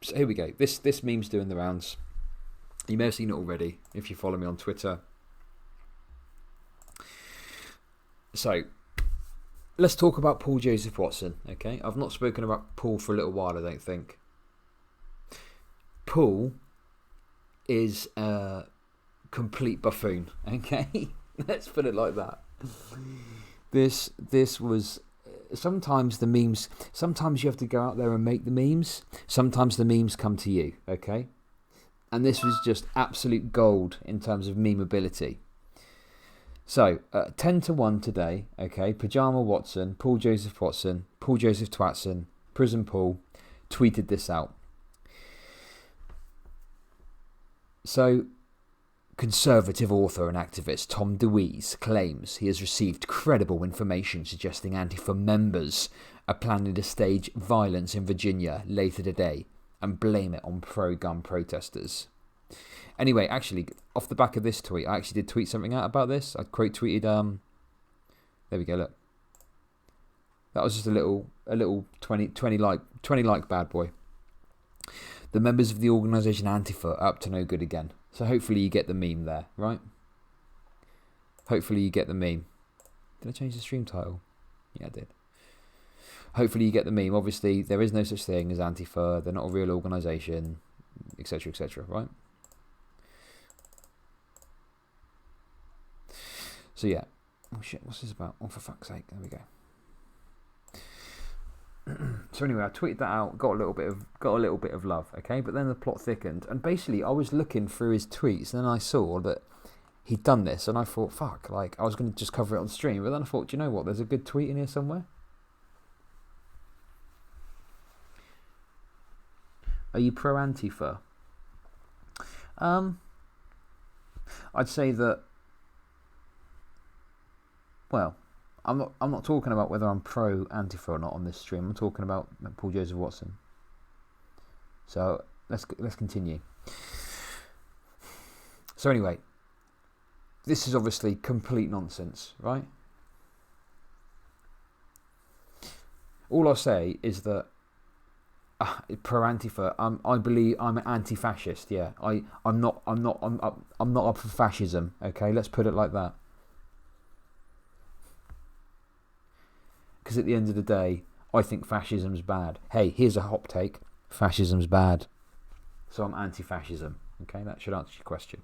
So here we go. This meme's doing the rounds. You may have seen it already if you follow me on Twitter. So let's talk about Paul Joseph Watson. Okay, I've not spoken about Paul for a little while, I don't think. Paul is a complete buffoon. Okay, let's put it like that. This was. Sometimes the memes. Sometimes you have to go out there and make the memes. Sometimes the memes come to you. Okay, and this was just absolute gold in terms of memeability. So 10-1 today. Okay, Pajama Watson, Paul Joseph Watson, Paul Joseph Twatson, Prison Paul tweeted this out. So, conservative author and activist Tom DeWeese claims he has received credible information suggesting Antifa members are planning to stage violence in Virginia later today and blame it on pro-gun protesters. Anyway, actually, off the back of this tweet, I actually did tweet something out about this. I quote tweeted, there we go, look. That was just a little 20 like bad boy. The members of the organisation Antifa are up to no good again. So hopefully you get the meme there, right? Hopefully you get the meme. Did I change the stream title? Yeah, I did. Hopefully you get the meme. Obviously, there is no such thing as Antifa. They're not a real organisation, etc., etc., right? So yeah. Oh shit, what's this about? Oh, for fuck's sake. There we go. So anyway, I tweeted that out, got a little bit of love, okay? But then the plot thickened, and basically I was looking through his tweets, and then I saw that he'd done this, and I thought, fuck, like I was going to just cover it on stream, but then I thought, do you know what? There's a good tweet in here somewhere. Are you pro Antifa? I'd say that. Well. I'm not talking about whether I'm pro Antifa or not on this stream. I'm talking about Paul Joseph Watson. So let's continue. So anyway, this is obviously complete nonsense, right? All I'll say is that pro Antifa. I believe I'm an anti-fascist. Yeah, I'm not up for fascism. Okay, let's put it like that. Because at the end of the day, I think fascism's bad. Hey, here's a hot take. Fascism's bad. So I'm anti-fascism. Okay, that should answer your question.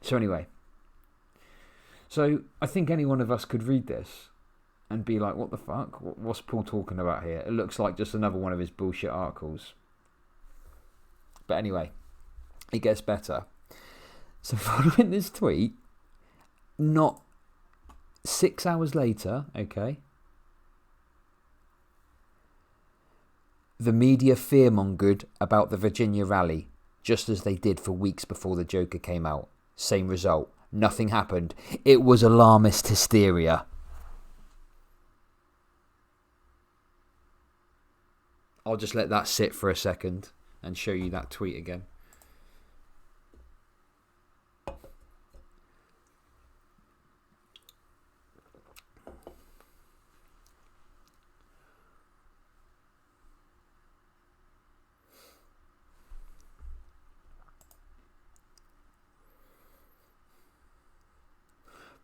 So anyway. So I think any one of us could read this and be like, what the fuck? What's Paul talking about here? It looks like just another one of his bullshit articles. But anyway, it gets better. So following this tweet, not 6 hours later, okay, the media fearmongered about the Virginia rally, just as they did for weeks before the Joker came out. Same result. Nothing happened. It was alarmist hysteria. I'll just let that sit for a second and show you that tweet again.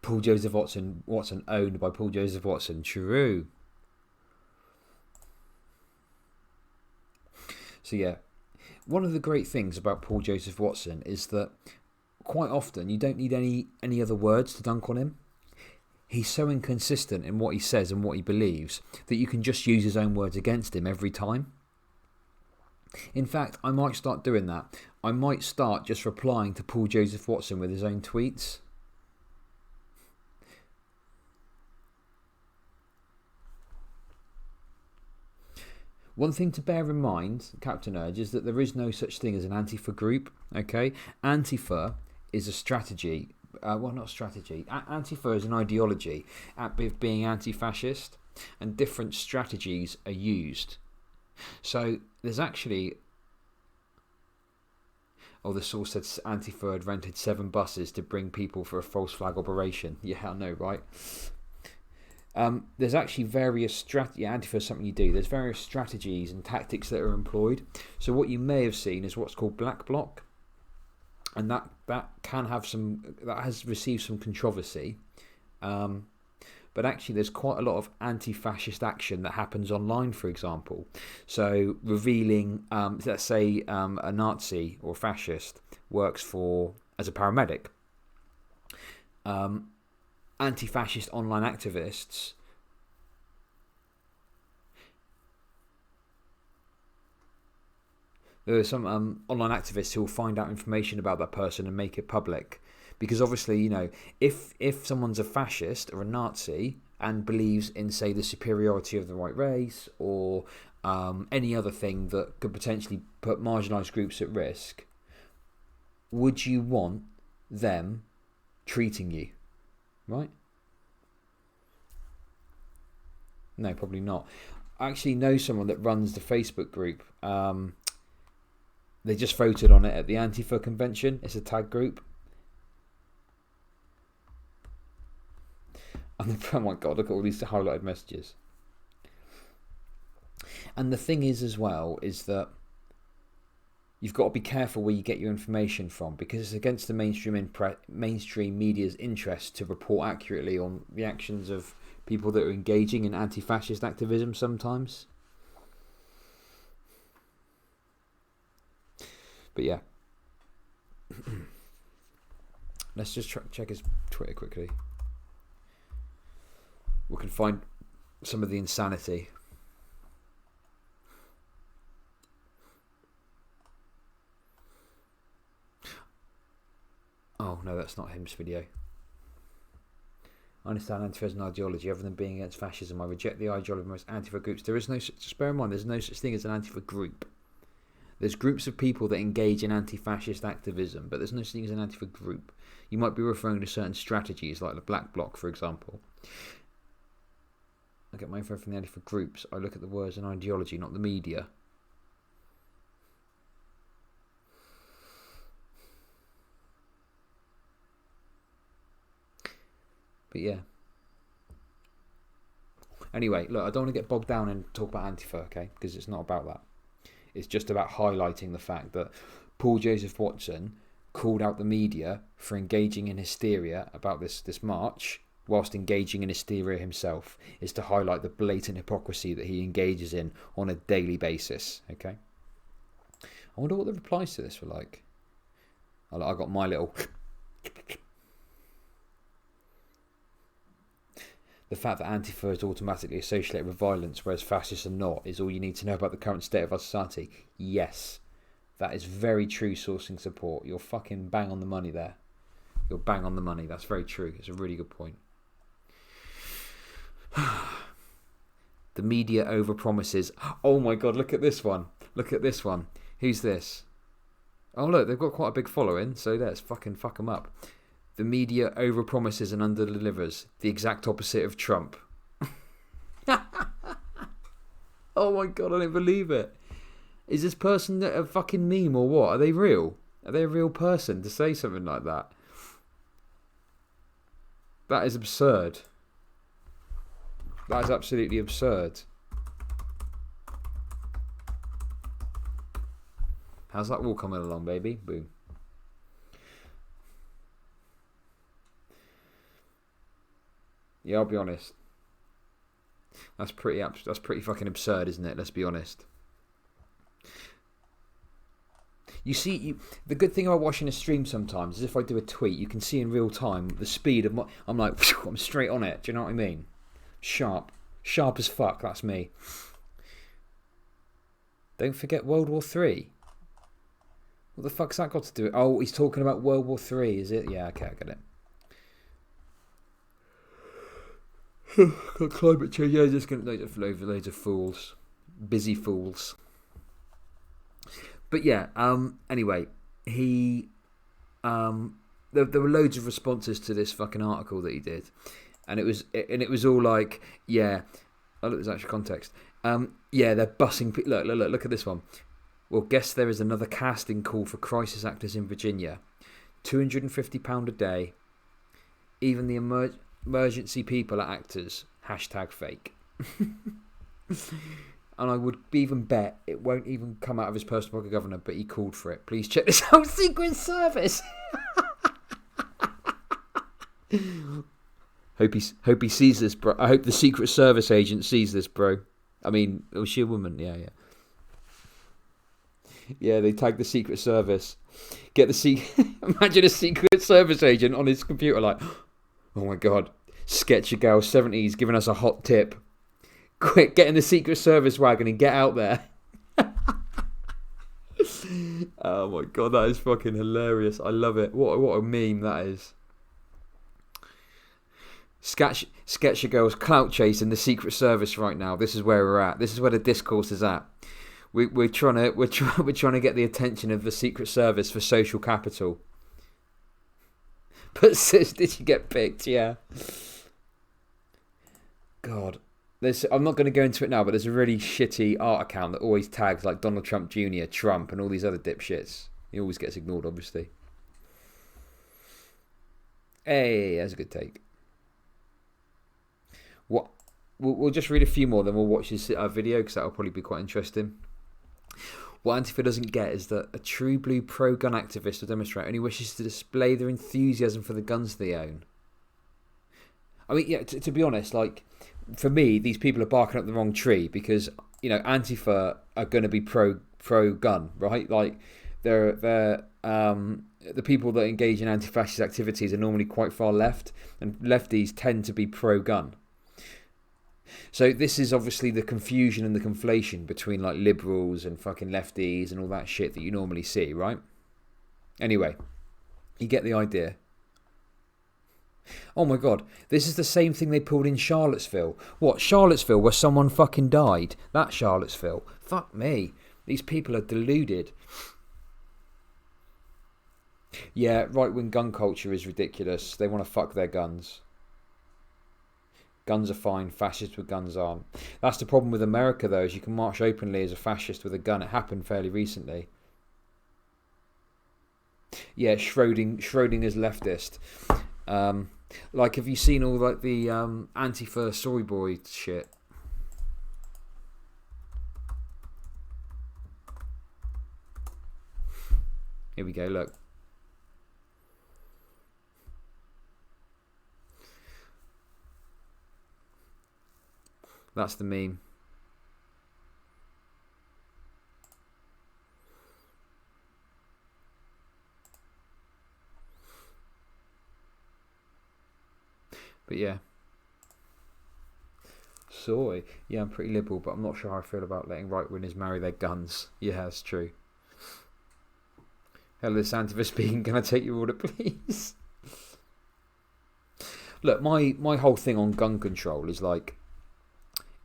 Paul Joseph Watson owned by Paul Joseph Watson. True. So yeah, one of the great things about Paul Joseph Watson is that quite often you don't need any other words to dunk on him. He's so inconsistent in what he says and what he believes that you can just use his own words against him every time. In fact, I might start doing that. I might start just replying to Paul Joseph Watson with his own tweets. One thing to bear in mind, Captain Urge, is that there is no such thing as an Antifa group. Okay, Antifa is a strategy. Well, not strategy. Antifa is an ideology at being anti-fascist, and different strategies are used. So there's actually. Oh, the source said Antifa had rented 7 buses to bring people for a false flag operation. Yeah, I know, right? There's actually various strategies. Antifa is something you do. There's various strategies and tactics that are employed. So what you may have seen is what's called black bloc, and that has received some controversy. But actually, there's quite a lot of anti-fascist action that happens online, for example. So revealing, let's say, a Nazi or a fascist works as a paramedic. Anti-fascist online activists there are some online activists who will find out information about that person and make it public, because obviously, if someone's a fascist or a Nazi and believes in, say, the superiority of the white race or any other thing that could potentially put marginalised groups at risk, would you want them treating you? Right? No, probably not. I actually know someone that runs the Facebook group. They just voted on it at the Antifa convention. It's a tag group. And oh my God, look at all these highlighted messages. And the thing is as well is that you've got to be careful where you get your information from, because it's against the mainstream media's interest to report accurately on the actions of people that are engaging in anti-fascist activism sometimes. But yeah. Let's just check his Twitter quickly. We can find some of the insanity. Oh, no, that's not him's video. I understand Antifa as an ideology. Other than being against fascism, I reject the ideology of most Antifa groups. There is no such, just bear in mind, there's no such thing as an Antifa group. There's groups of people that engage in anti-fascist activism, but there's no such thing as an Antifa group. You might be referring to certain strategies, like the Black Bloc, for example. I get my info from the Antifa groups. I look at the words and ideology, not the media. But yeah. Anyway, look, I don't want to get bogged down and talk about Antifa, okay? Because it's not about that. It's just about highlighting the fact that Paul Joseph Watson called out the media for engaging in hysteria about this march, whilst engaging in hysteria himself, is to highlight the blatant hypocrisy that he engages in on a daily basis, okay? I wonder what the replies to this were like. I got my little... The fact that Antifa is automatically associated with violence, whereas fascists are not, is all you need to know about the current state of our society. Yes, that is very true sourcing support. You're fucking bang on the money there. You're bang on the money. That's very true. It's a really good point. The media overpromises. Oh my God, look at this one. Look at this one. Who's this? Oh look, they've got quite a big following, so let's fucking fuck them up. The media overpromises and underdelivers. The exact opposite of Trump. Oh my God, I don't believe it. Is this person a fucking meme or what? Are they real? Are they a real person to say something like that? That is absurd. That is absolutely absurd. How's that all coming along, baby? Boom. Yeah, I'll be honest. That's pretty fucking absurd, isn't it? Let's be honest. You see, the good thing about watching a stream sometimes is if I do a tweet, you can see in real time the speed of I'm like, I'm straight on it. Do you know what I mean? Sharp as fuck. That's me. Don't forget World War 3. What the fuck's that got to do with? Oh, he's talking about World War 3, is it? Yeah, okay, I get it. Got climate change. Yeah, just going to loads of fools, busy fools. But yeah. Anyway, he. There were loads of responses to this fucking article that he did, and it was all like, yeah. Oh, look, there's actual context. Yeah, they're bussing. Look at this one. Well, guess there is another casting call for crisis actors in Virginia. £250 a day. Even the emergency people are actors. Hashtag fake. And I would even bet it won't even come out of his personal pocket governor, but he called for it. Please check this out, Secret Service. Hope he sees this, bro. I hope the Secret Service agent sees this, bro. I mean, was she a woman? Yeah. Yeah, they tagged the Secret Service. Imagine a Secret Service agent on his computer like, oh my God, Sketcher Gal 70s giving us a hot tip. Quick, get in the Secret Service wagon and get out there. Oh my God, that is fucking hilarious. I love it. What a meme that is. Sketcher Girl's clout chasing the Secret Service right now. This is where we're at. This is where the discourse is at. We're trying to get the attention of the Secret Service for social capital. But sis, did you get picked? Yeah. God. I'm not going to go into it now, but there's a really shitty art account that always tags like Donald Trump Jr., Trump, and all these other dipshits. He always gets ignored, obviously. Hey, that's a good take. What? We'll just read a few more, then we'll watch this video because that'll probably be quite interesting. What Antifa doesn't get is that a true blue pro-gun activist or demonstrator only wishes to display their enthusiasm for the guns they own. I mean, yeah, to be honest, like, for me, these people are barking up the wrong tree because, Antifa are going to be pro-gun, right? Like, they're the people that engage in anti-fascist activities are normally quite far left, and lefties tend to be pro-gun. So this is obviously the confusion and the conflation between like liberals and fucking lefties and all that shit that you normally see, right? Anyway, you get the idea. Oh my God, this is the same thing they pulled in Charlottesville. What, Charlottesville where someone fucking died? That's Charlottesville. Fuck me. These people are deluded. Yeah, right-wing gun culture is ridiculous. They want to fuck their guns. Guns are fine, fascists with guns aren't. That's the problem with America, though, is you can march openly as a fascist with a gun. It happened fairly recently. Yeah, Schrodinger's leftist. Like, have you seen all like the Antifa Sorry Boy shit? Here we go, look. That's the meme. But yeah. Soy. Yeah, I'm pretty liberal, but I'm not sure how I feel about letting right-wingers marry their guns. Yeah, that's true. Hello, this Antifa speaking. Can I take your order, please? Look, my whole thing on gun control is like,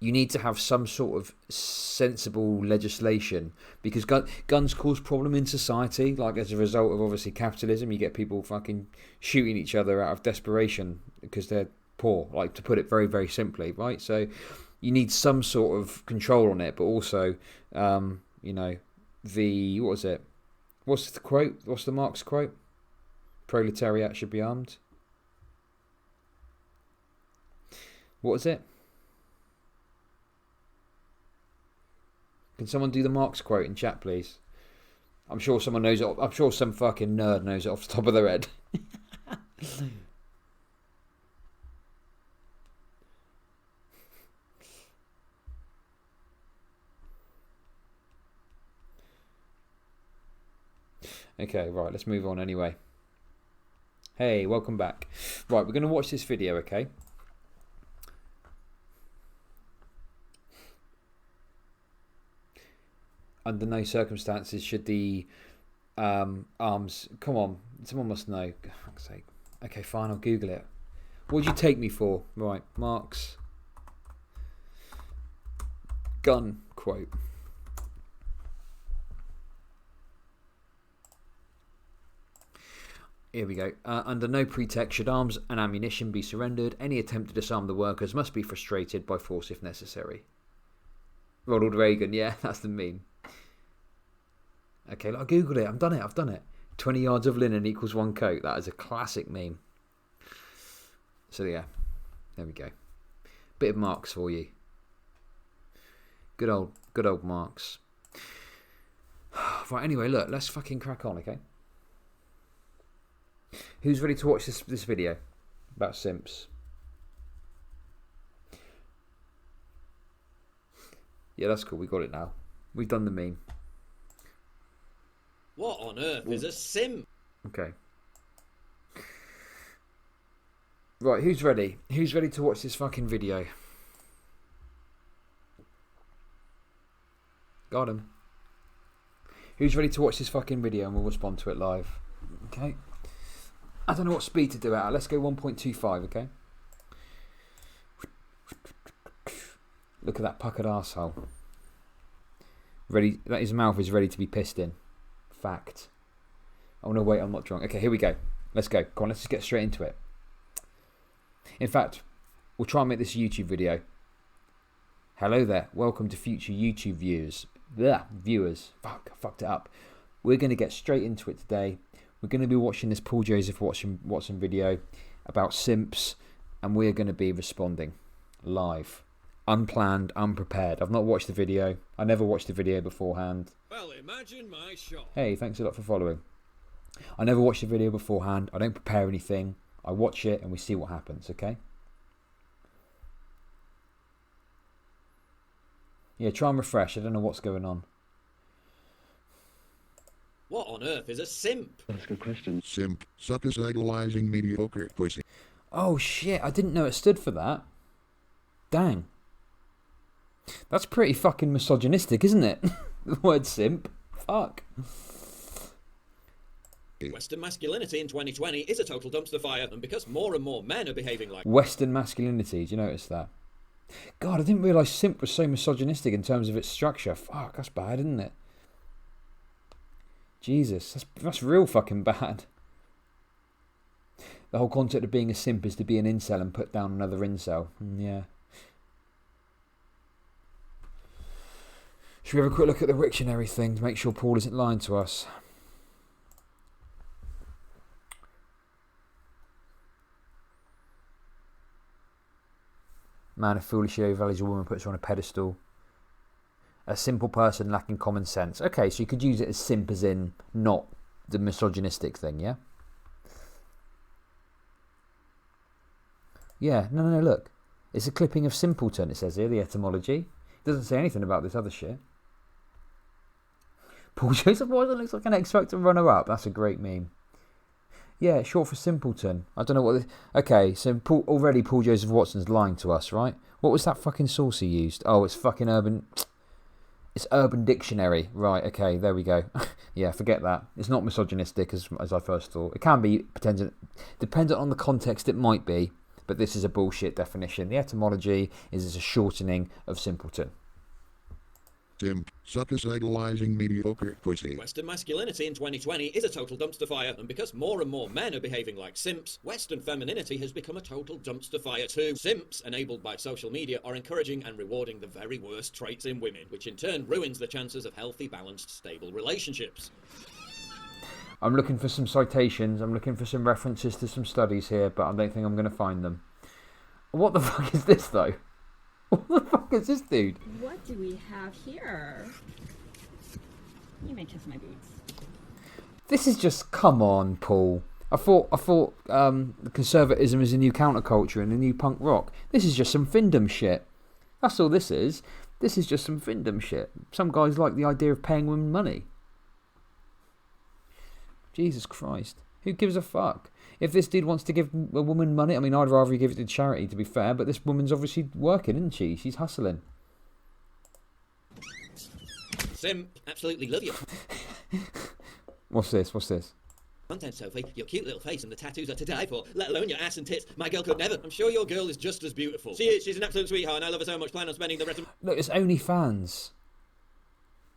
you need to have some sort of sensible legislation because guns cause problem in society. Like, as a result of obviously capitalism, you get people fucking shooting each other out of desperation because they're poor. Like, to put it very, very simply, right? So you need some sort of control on it, but also, what was it? What's the quote? What's the Marx quote? Proletariat should be armed. What is it? Can someone do the Marx quote in chat, please? I'm sure someone knows it. I'm sure some fucking nerd knows it off the top of their head. Okay, right, let's move on anyway. Hey, welcome back. Right, we're going to watch this video, okay? Under no circumstances should the arms... Come on, someone must know. For fuck's sake. Okay, fine, I'll Google it. What did you take me for? Right, Marx. Gun quote. Here we go. Under no pretext should arms and ammunition be surrendered. Any attempt to disarm the workers must be frustrated by force if necessary. Ronald Reagan, yeah, that's the meme. Okay, I googled it. I've done it. 20 yards of linen equals one coat. That is a classic meme. So yeah, there we go. Bit of marks for you. Good old marks. Right, anyway, look, let's fucking crack on, okay? Who's ready to watch this video about simps? Yeah, that's cool. We got it now. We've done the meme. What on earth is a simp? Okay. Right, who's ready? Who's ready to watch this fucking video? Got him. Who's ready to watch this fucking video and we'll respond to it live? Okay. I don't know what speed to do it at. Let's go 1.25, okay? Look at that puckered arsehole. Ready, that his mouth is ready to be pissed in. Fact. Oh no, wait, I'm not drunk. Okay, here we go. Let's go. Come on, let's just get straight into it. In fact, we'll try and make this a YouTube video. Hello there. Welcome to future YouTube viewers. Viewers. Fuck, I fucked it up. We're going to get straight into it today. We're going to be watching this Paul Joseph Watson video about simps, and we're going to be responding live. Unplanned, unprepared. I've not watched the video. I never watched the video beforehand. Well, imagine my shock. Hey, thanks a lot for following. I never watched the video beforehand. I don't prepare anything. I watch it and we see what happens, okay? Yeah, try and refresh. I don't know what's going on. What on earth is a simp? That's a good question. Simp. Suckers idolizing mediocre pussy. Oh shit, I didn't know it stood for that. Dang. That's pretty fucking misogynistic, isn't it? The word simp. Fuck. Western masculinity in 2020 is a total dumpster fire, and because more and more men are behaving like Western masculinity, did you notice that? God, I didn't realise simp was so misogynistic in terms of its structure. Fuck, that's bad, isn't it? Jesus, that's real fucking bad. The whole concept of being a simp is to be an incel and put down another incel. Yeah. Should we have a quick look at the Wiktionary thing to make sure Paul isn't lying to us? Man who foolishly overvalues a woman puts her on a pedestal. A simple person lacking common sense. Okay, so you could use it as simp as in not the misogynistic thing, yeah? Yeah, no, look. It's a clipping of simpleton, it says here, the etymology. It doesn't say anything about this other shit. Paul Joseph Watson looks like an X Factor runner-up. That's a great meme. Yeah, short for simpleton. I don't know what this... Okay, so already Paul Joseph Watson's lying to us, right? What was that fucking source he used? Oh, it's fucking Urban... It's Urban Dictionary. Right, okay, there we go. Yeah, forget that. It's not misogynistic as I first thought. It can be, dependent on the context it might be, but this is a bullshit definition. The etymology is a shortening of simpleton. Simp. Suckers idolizing mediocre pussy. Western masculinity in 2020 is a total dumpster fire, and because more and more men are behaving like simps, Western femininity has become a total dumpster fire too. Simps, enabled by social media, are encouraging and rewarding the very worst traits in women, which in turn ruins the chances of healthy, balanced, stable relationships. I'm looking for some citations, I'm looking for some references to some studies here, but I don't think I'm going to find them. What the fuck is this though? What the fuck is this dude? What do we have here? You may kiss my boots. This is just, come on, Paul. I thought conservatism is a new counterculture and a new punk rock. This is just some findom shit. That's all this is. This is just some findom shit. Some guys like the idea of paying women money. Jesus Christ. Who gives a fuck? If this dude wants to give a woman money, I mean, I'd rather he give it to charity, to be fair, but this woman's obviously working, isn't she? She's hustling. Simp, absolutely love you. What's this? What's this? Content, Sophie, your cute little face and the tattoos are to die for, let alone your ass and tits. My girl could never. I'm sure your girl is just as beautiful. She is. She's an absolute sweetheart and I love her so much. Plan on spending the rest of... Look, it's only fans.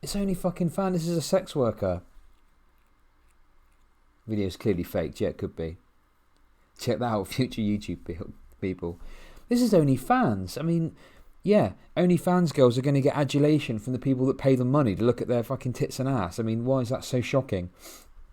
It's only fucking fan. This is a sex worker. Video's clearly faked. Yeah, it could be. Check that out, future YouTube people. This is OnlyFans. I mean, yeah, OnlyFans girls are going to get adulation from the people that pay them money to look at their fucking tits and ass. I mean, why is that so shocking?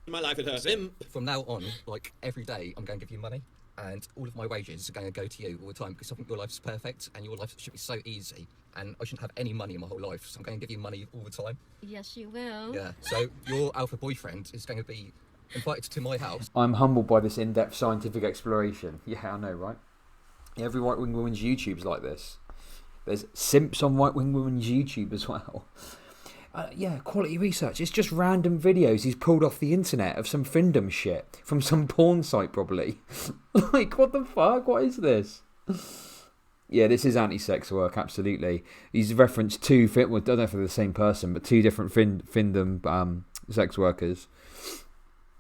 My life with her. Simp. From now on, like every day, I'm going to give you money. and all of my wages are going to go to you all the time because I think your life's perfect and your life should be so easy, and I shouldn't have any money in my whole life, so I'm going to give you money all the time. Yes, you will. Yeah, so your alpha boyfriend is going to be invited to my house. I'm humbled by this in-depth scientific exploration. Yeah, I know, right? Every right-wing woman's YouTube's like this. There's simps on right-wing women's YouTube as well. Yeah, quality research. It's just random videos he's pulled off the internet of some Findom shit from some porn site, probably. Like, what the fuck? What is this? Yeah, this is anti-sex work, absolutely. He's referenced two, well, I don't know if they're the same person, but two different Findom sex workers.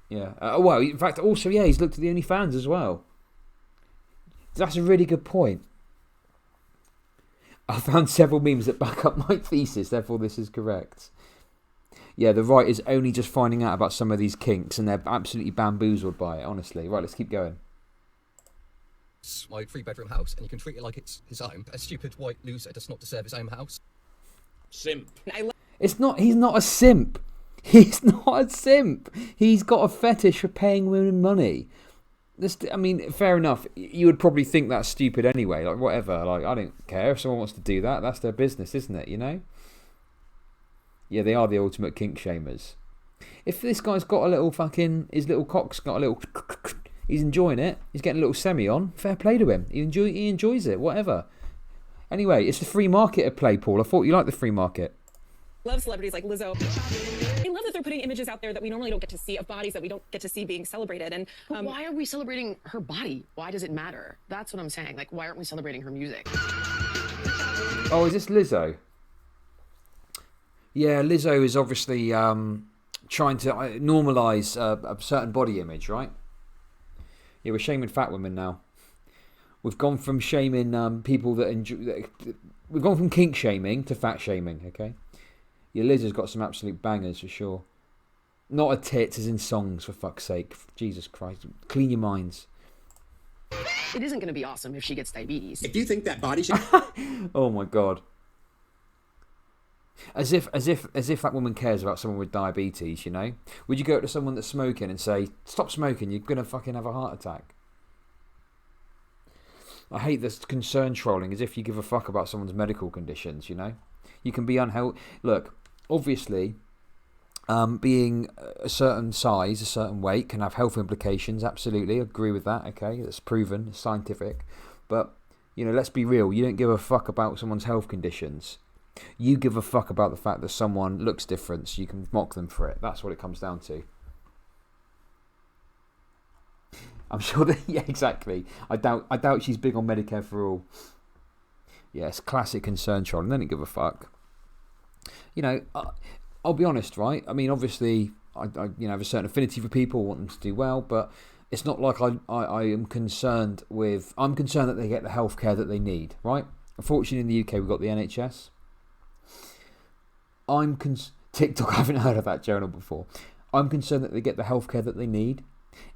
Yeah. Well, in fact, also, yeah, he's looked at the OnlyFans as well. That's a really good point. I found several memes that back up my thesis, therefore this is correct. Yeah, the right is only just finding out about some of these kinks and they're absolutely bamboozled by it, honestly. Right, let's keep going. It's my 3-bedroom house, and you can treat it like it's his own. A stupid white loser does not deserve his own house. Simp. He's not a simp. He's not a simp. He's got a fetish for paying women money. I mean, fair enough. You would probably think that's stupid anyway. Like, whatever. Like, I don't care. If someone wants to do that, that's their business, isn't it? You know? Yeah, they are the ultimate kink shamers. If this guy's got a little fucking... His little cock's got a little... He's enjoying it. He's getting a little semi on. Fair play to him. He enjoys it. Whatever. Anyway, it's the free market at play, Paul. I thought you liked the free market. Love celebrities like Lizzo. I love that they're putting images out there that we normally don't get to see, of bodies that we don't get to see being celebrated. And But why are we celebrating her body? Why does it matter? That's what I'm saying. Like, why aren't we celebrating her music? Oh, is this Lizzo? Yeah, Lizzo is obviously trying to normalise a certain body image, right? Yeah, we're shaming fat women now. We've gone from shaming people that enjoy... We've gone from kink shaming to fat shaming, okay? Yeah, Liz has got some absolute bangers for sure. Not a tits as in songs, for fuck's sake. Jesus Christ. Clean your minds. It isn't going to be awesome if she gets diabetes. If you think that body shape... Oh my God. As if that woman cares about someone with diabetes, you know? Would you go up to someone that's smoking and say, stop smoking, you're going to fucking have a heart attack? I hate this concern trolling, as if you give a fuck about someone's medical conditions, you know? You can be unhealthy. Look, obviously, being a certain size, a certain weight can have health implications, absolutely, agree with that, okay? That's proven, it's scientific. But, you know, let's be real, you don't give a fuck about someone's health conditions. You give a fuck about the fact that someone looks different, so you can mock them for it. That's what it comes down to. I'm sure that, yeah, exactly. I doubt she's big on Medicare for all. Yes, classic concern trolling. They don't give a fuck. You know, I'll be honest, right? I mean, obviously, I have a certain affinity for people, want them to do well, but it's not like I am concerned with... I'm concerned that they get the healthcare that they need, right? Unfortunately, in the UK, we've got the NHS. TikTok, I haven't heard of that journal before. I'm concerned that they get the healthcare that they need.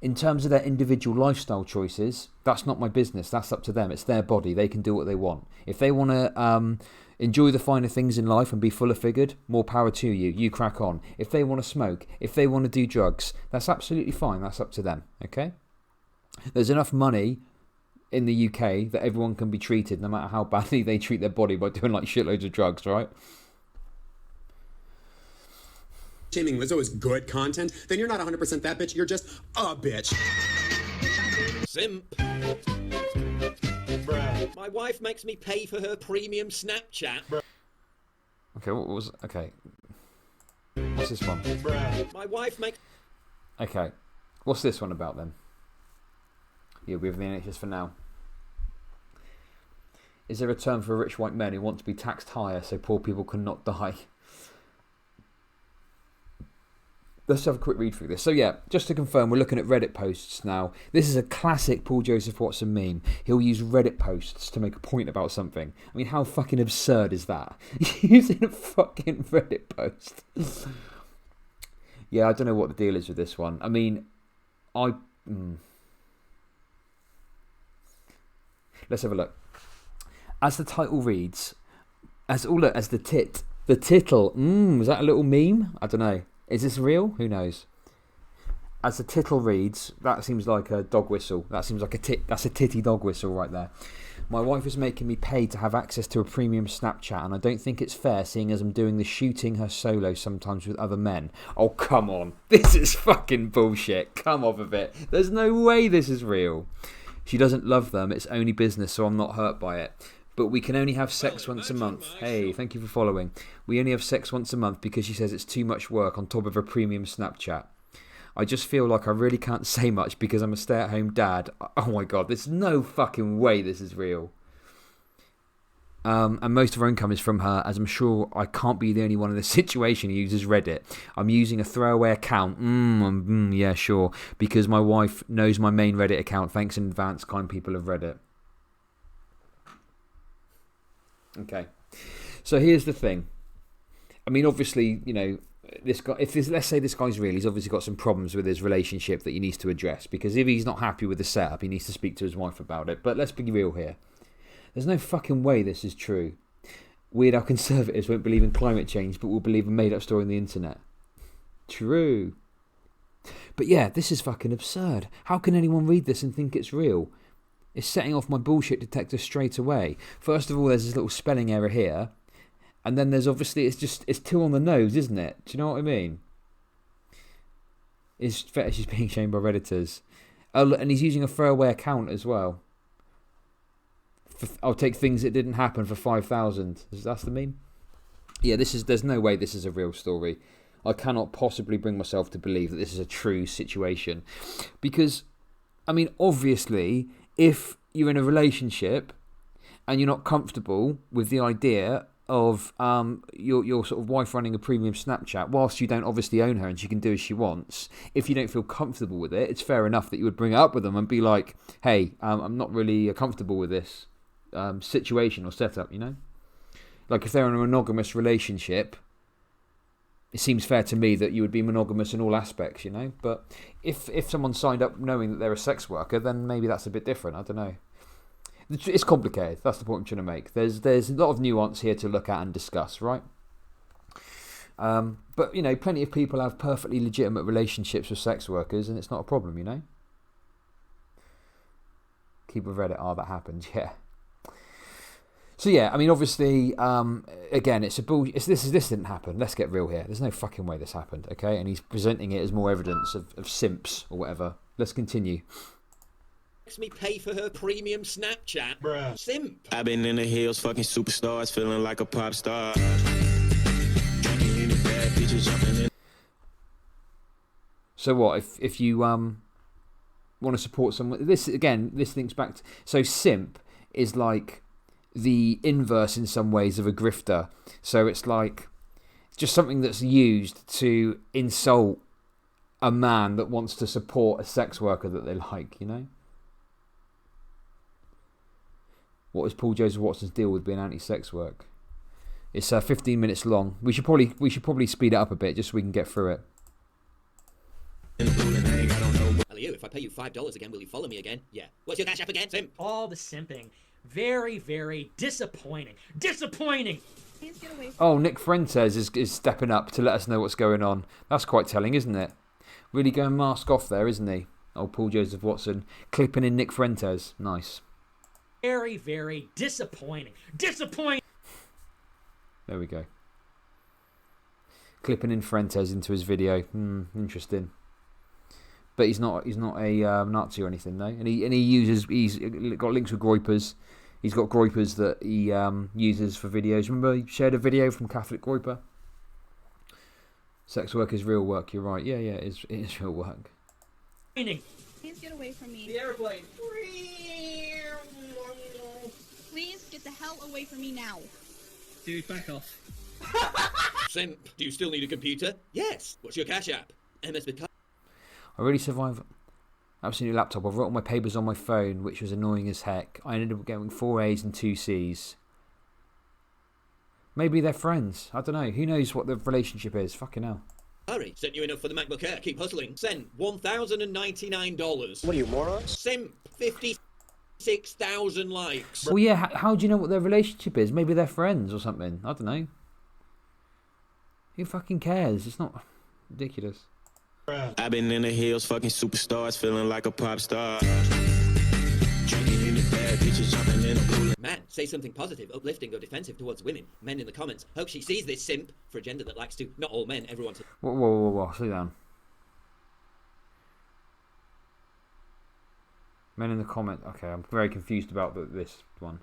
In terms of their individual lifestyle choices, that's not my business. That's up to them. It's their body. They can do what they want. If they want to enjoy the finer things in life and be fuller figured, more power to you. You crack on. If they want to smoke, if they want to do drugs, that's absolutely fine. That's up to them. Okay? There's enough money in the UK that everyone can be treated, no matter how badly they treat their body by doing like shitloads of drugs, right? shaming Lizzo is good content, then you're not 100% that bitch, you're just a bitch. Simp. Bruh. My wife makes me pay for her premium Snapchat. Bruh. Okay, what was... Okay. What's this one? Bruh. My wife makes... Okay. What's this one about then? Yeah, we have the NHS for now. Is there a term for rich white men who want to be taxed higher so poor people cannot die? Let's have a quick read through this. So yeah, just to confirm, we're looking at Reddit posts now. This is a classic Paul Joseph Watson meme. He'll use Reddit posts to make a point about something. I mean, how fucking absurd is that? Using a fucking Reddit post. Yeah, I don't know what the deal is with this one. I mean, Let's have a look. As the title reads, as the tittle. Was that a little meme? I don't know. Is this real? Who knows? as the title reads, that seems like a dog whistle. That seems like that's a titty dog whistle right there. My wife is making me pay to have access to a premium Snapchat, and I don't think it's fair, seeing as I'm doing the shooting her solo sometimes with other men. Oh, come on. This is fucking bullshit. Come off of it. There's no way this is real. She doesn't love them. It's only business, so I'm not hurt by it. But we can only have sex once a month. Hey, thank you for following. We only have sex once a month because she says it's too much work on top of a premium Snapchat. I just feel like I really can't say much because I'm a stay-at-home dad. Oh my god, there's no fucking way this is real. And most of her income is from her, as I'm sure I can't be the only one in this situation who uses Reddit. I'm using a throwaway account. Yeah, sure. Because my wife knows my main Reddit account. Thanks in advance, kind people of Reddit. Okay. So here's the thing. I mean, obviously, you know, this guy, let's say this guy's real, he's obviously got some problems with his relationship that he needs to address, because if he's not happy with the setup, he needs to speak to his wife about it. But let's be real here. There's no fucking way this is true. Weird how conservatives won't believe in climate change, but will believe a made-up story on the internet. True. But yeah, this is fucking absurd. How can anyone read this and think it's real? It's setting off my bullshit detector straight away. First of all, there's this little spelling error here. And then there's obviously, it's too on the nose, isn't it? Do you know what I mean? His fetish is being shamed by Redditors. Oh, and he's using a throwaway account as well. I'll take things that didn't happen for 5,000. That's the meme? Yeah, there's no way this is a real story. I cannot possibly bring myself to believe that this is a true situation. Because, I mean, obviously, if you're in a relationship and you're not comfortable with the idea of your sort of wife running a premium Snapchat, whilst you don't obviously own her and she can do as she wants, if you don't feel comfortable with it, it's fair enough that you would bring it up with them and be like, hey, I'm not really comfortable with this situation or setup, you know? Like if they're in a monogamous relationship, it seems fair to me that you would be monogamous in all aspects, you know? But if someone signed up knowing that they're a sex worker, then maybe that's a bit different, I don't know. It's complicated. That's the point I'm trying to make. There's a lot of nuance here to look at and discuss, right? But, you know, plenty of people have perfectly legitimate relationships with sex workers and it's not a problem, you know? Keep with Reddit, that happened, yeah. So, yeah, I mean, obviously, again, it's a bullshit. This didn't happen. Let's get real here. There's no fucking way this happened, okay? And he's presenting it as more evidence of simps or whatever. Let's continue. Me pay for her premium Snapchat. Bruh. Simp. I've been in the hills, fucking superstars, feeling like a pop star. So what if you want to support someone? This links back to, so simp is like the inverse in some ways of a grifter. So it's like just something that's used to insult a man that wants to support a sex worker that they like, you know? What is Paul Joseph Watson's deal with being anti-sex work? It's 15 minutes long. We should probably speed it up a bit just so we can get through it. Hello, if I pay you $5 again, will you follow me again? Yeah. What's your cash app again, Simp? All the simping. Very, very disappointing. Disappointing! Please get away from Oh, Nick Fuentes is stepping up to let us know what's going on. That's quite telling, isn't it? Really going mask off there, isn't he? Oh, Paul Joseph Watson. Clipping in Nick Fuentes. Nice. Very, very disappointing. Disappointing! There we go. Clipping in Fuentes into his video. Interesting. But he's not a Nazi or anything, though. And he's got links with Groypers. He's got Groypers that he uses for videos. Remember he shared a video from Catholic Groyper? Sex work is real work, you're right. Yeah, it is real work. Please get away from me. The airplane. Please get the hell away from me now. Dude, back off. Simp, do you still need a computer? Yes. What's your cash app? MS. I really survived. Absolutely laptop. I've wrote all my papers on my phone, which was annoying as heck. I ended up getting 4 A's and 2 C's. Maybe they're friends. I don't know. Who knows what the relationship is? Fucking hell. Hurry, sent you enough for the MacBook Air. Keep hustling. Send $1,099. What are you, morons? Simp, 56,000 likes. Well, yeah. How do you know what their relationship is? Maybe they're friends or something. I don't know. Who fucking cares? It's not ridiculous. I've been in the hills, fucking superstars, feeling like a pop star. Drinking in the bad bitches, jumping in the pool. Man, say something positive, uplifting, or defensive towards women. Men in the comments. Hope she sees this simp for a gender that likes to. Not all men, everyone. Whoa, slow down. Men in the comment. Okay, I'm very confused about this one.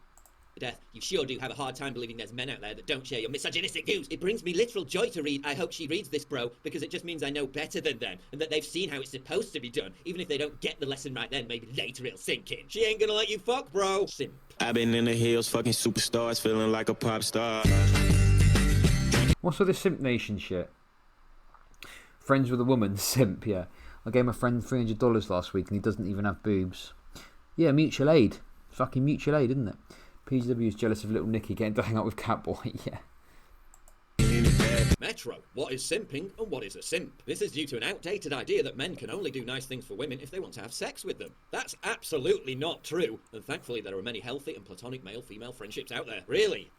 Death. You sure do have a hard time believing there's men out there that don't share your misogynistic views. It brings me literal joy to read. I hope she reads this, bro, because it just means I know better than them and that they've seen how it's supposed to be done. Even if they don't get the lesson right then, maybe later it'll sink in. She ain't gonna let you fuck, bro. Simp. I've been in the hills, fucking superstars, feeling like a pop star. What's with this simp nation shit? Friends with a woman, simp, yeah. I gave my friend $300 last week and he doesn't even have boobs. Yeah, mutual aid. Fucking mutual aid, isn't it? PGW is jealous of little Nicky getting to hang out with Catboy, yeah. Metro, what is simping and what is a simp? This is due to an outdated idea that men can only do nice things for women if they want to have sex with them. That's absolutely not true, and thankfully there are many healthy and platonic male-female friendships out there. Really.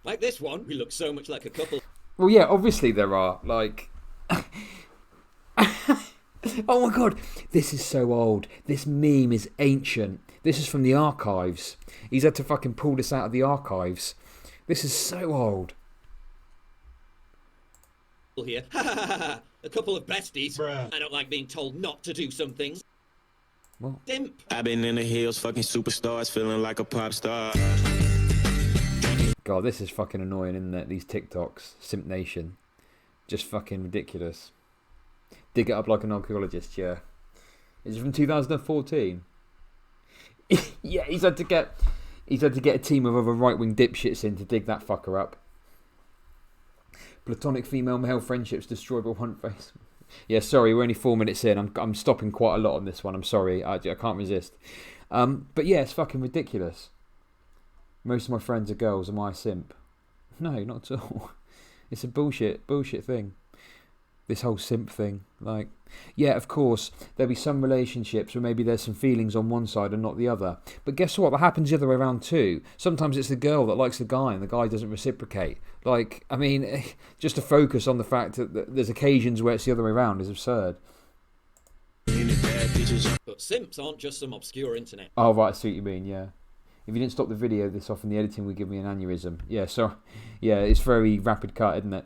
Like this one, we look so much like a couple. Well, yeah, obviously there are, like... Oh my god, this is so old. This meme is ancient. This is from the archives. He's had to fucking pull this out of the archives. This is so old. Here. A couple of besties. Bruh. I don't like being told not to do some things. What? Simp. I've been in the hills, fucking superstars, feeling like a pop star. God, this is fucking annoying, isn't it? These TikToks. Simp Nation. Just fucking ridiculous. Dig it up like an archaeologist, yeah. Is it from 2014? Yeah, he's had to get a team of other right-wing dipshits in to dig that fucker up. Platonic female-male friendships destroyed by one face. Yeah, sorry, we're only 4 minutes in. I'm stopping quite a lot on this one. I'm sorry, I can't resist. But yeah, it's fucking ridiculous. Most of my friends are girls. Am I a simp? No, not at all. It's a bullshit thing. This whole simp thing. Like, yeah, of course, there'll be some relationships where maybe there's some feelings on one side and not the other. But guess what? That happens the other way around too. Sometimes it's the girl that likes the guy and the guy doesn't reciprocate. Like, I mean, just to focus on the fact that there's occasions where it's the other way around is absurd. But simps aren't just some obscure internet. Oh, right, I see what you mean, yeah. If you didn't stop the video this off in the editing would give me an aneurysm. Yeah, so, yeah, it's very rapid cut, isn't it?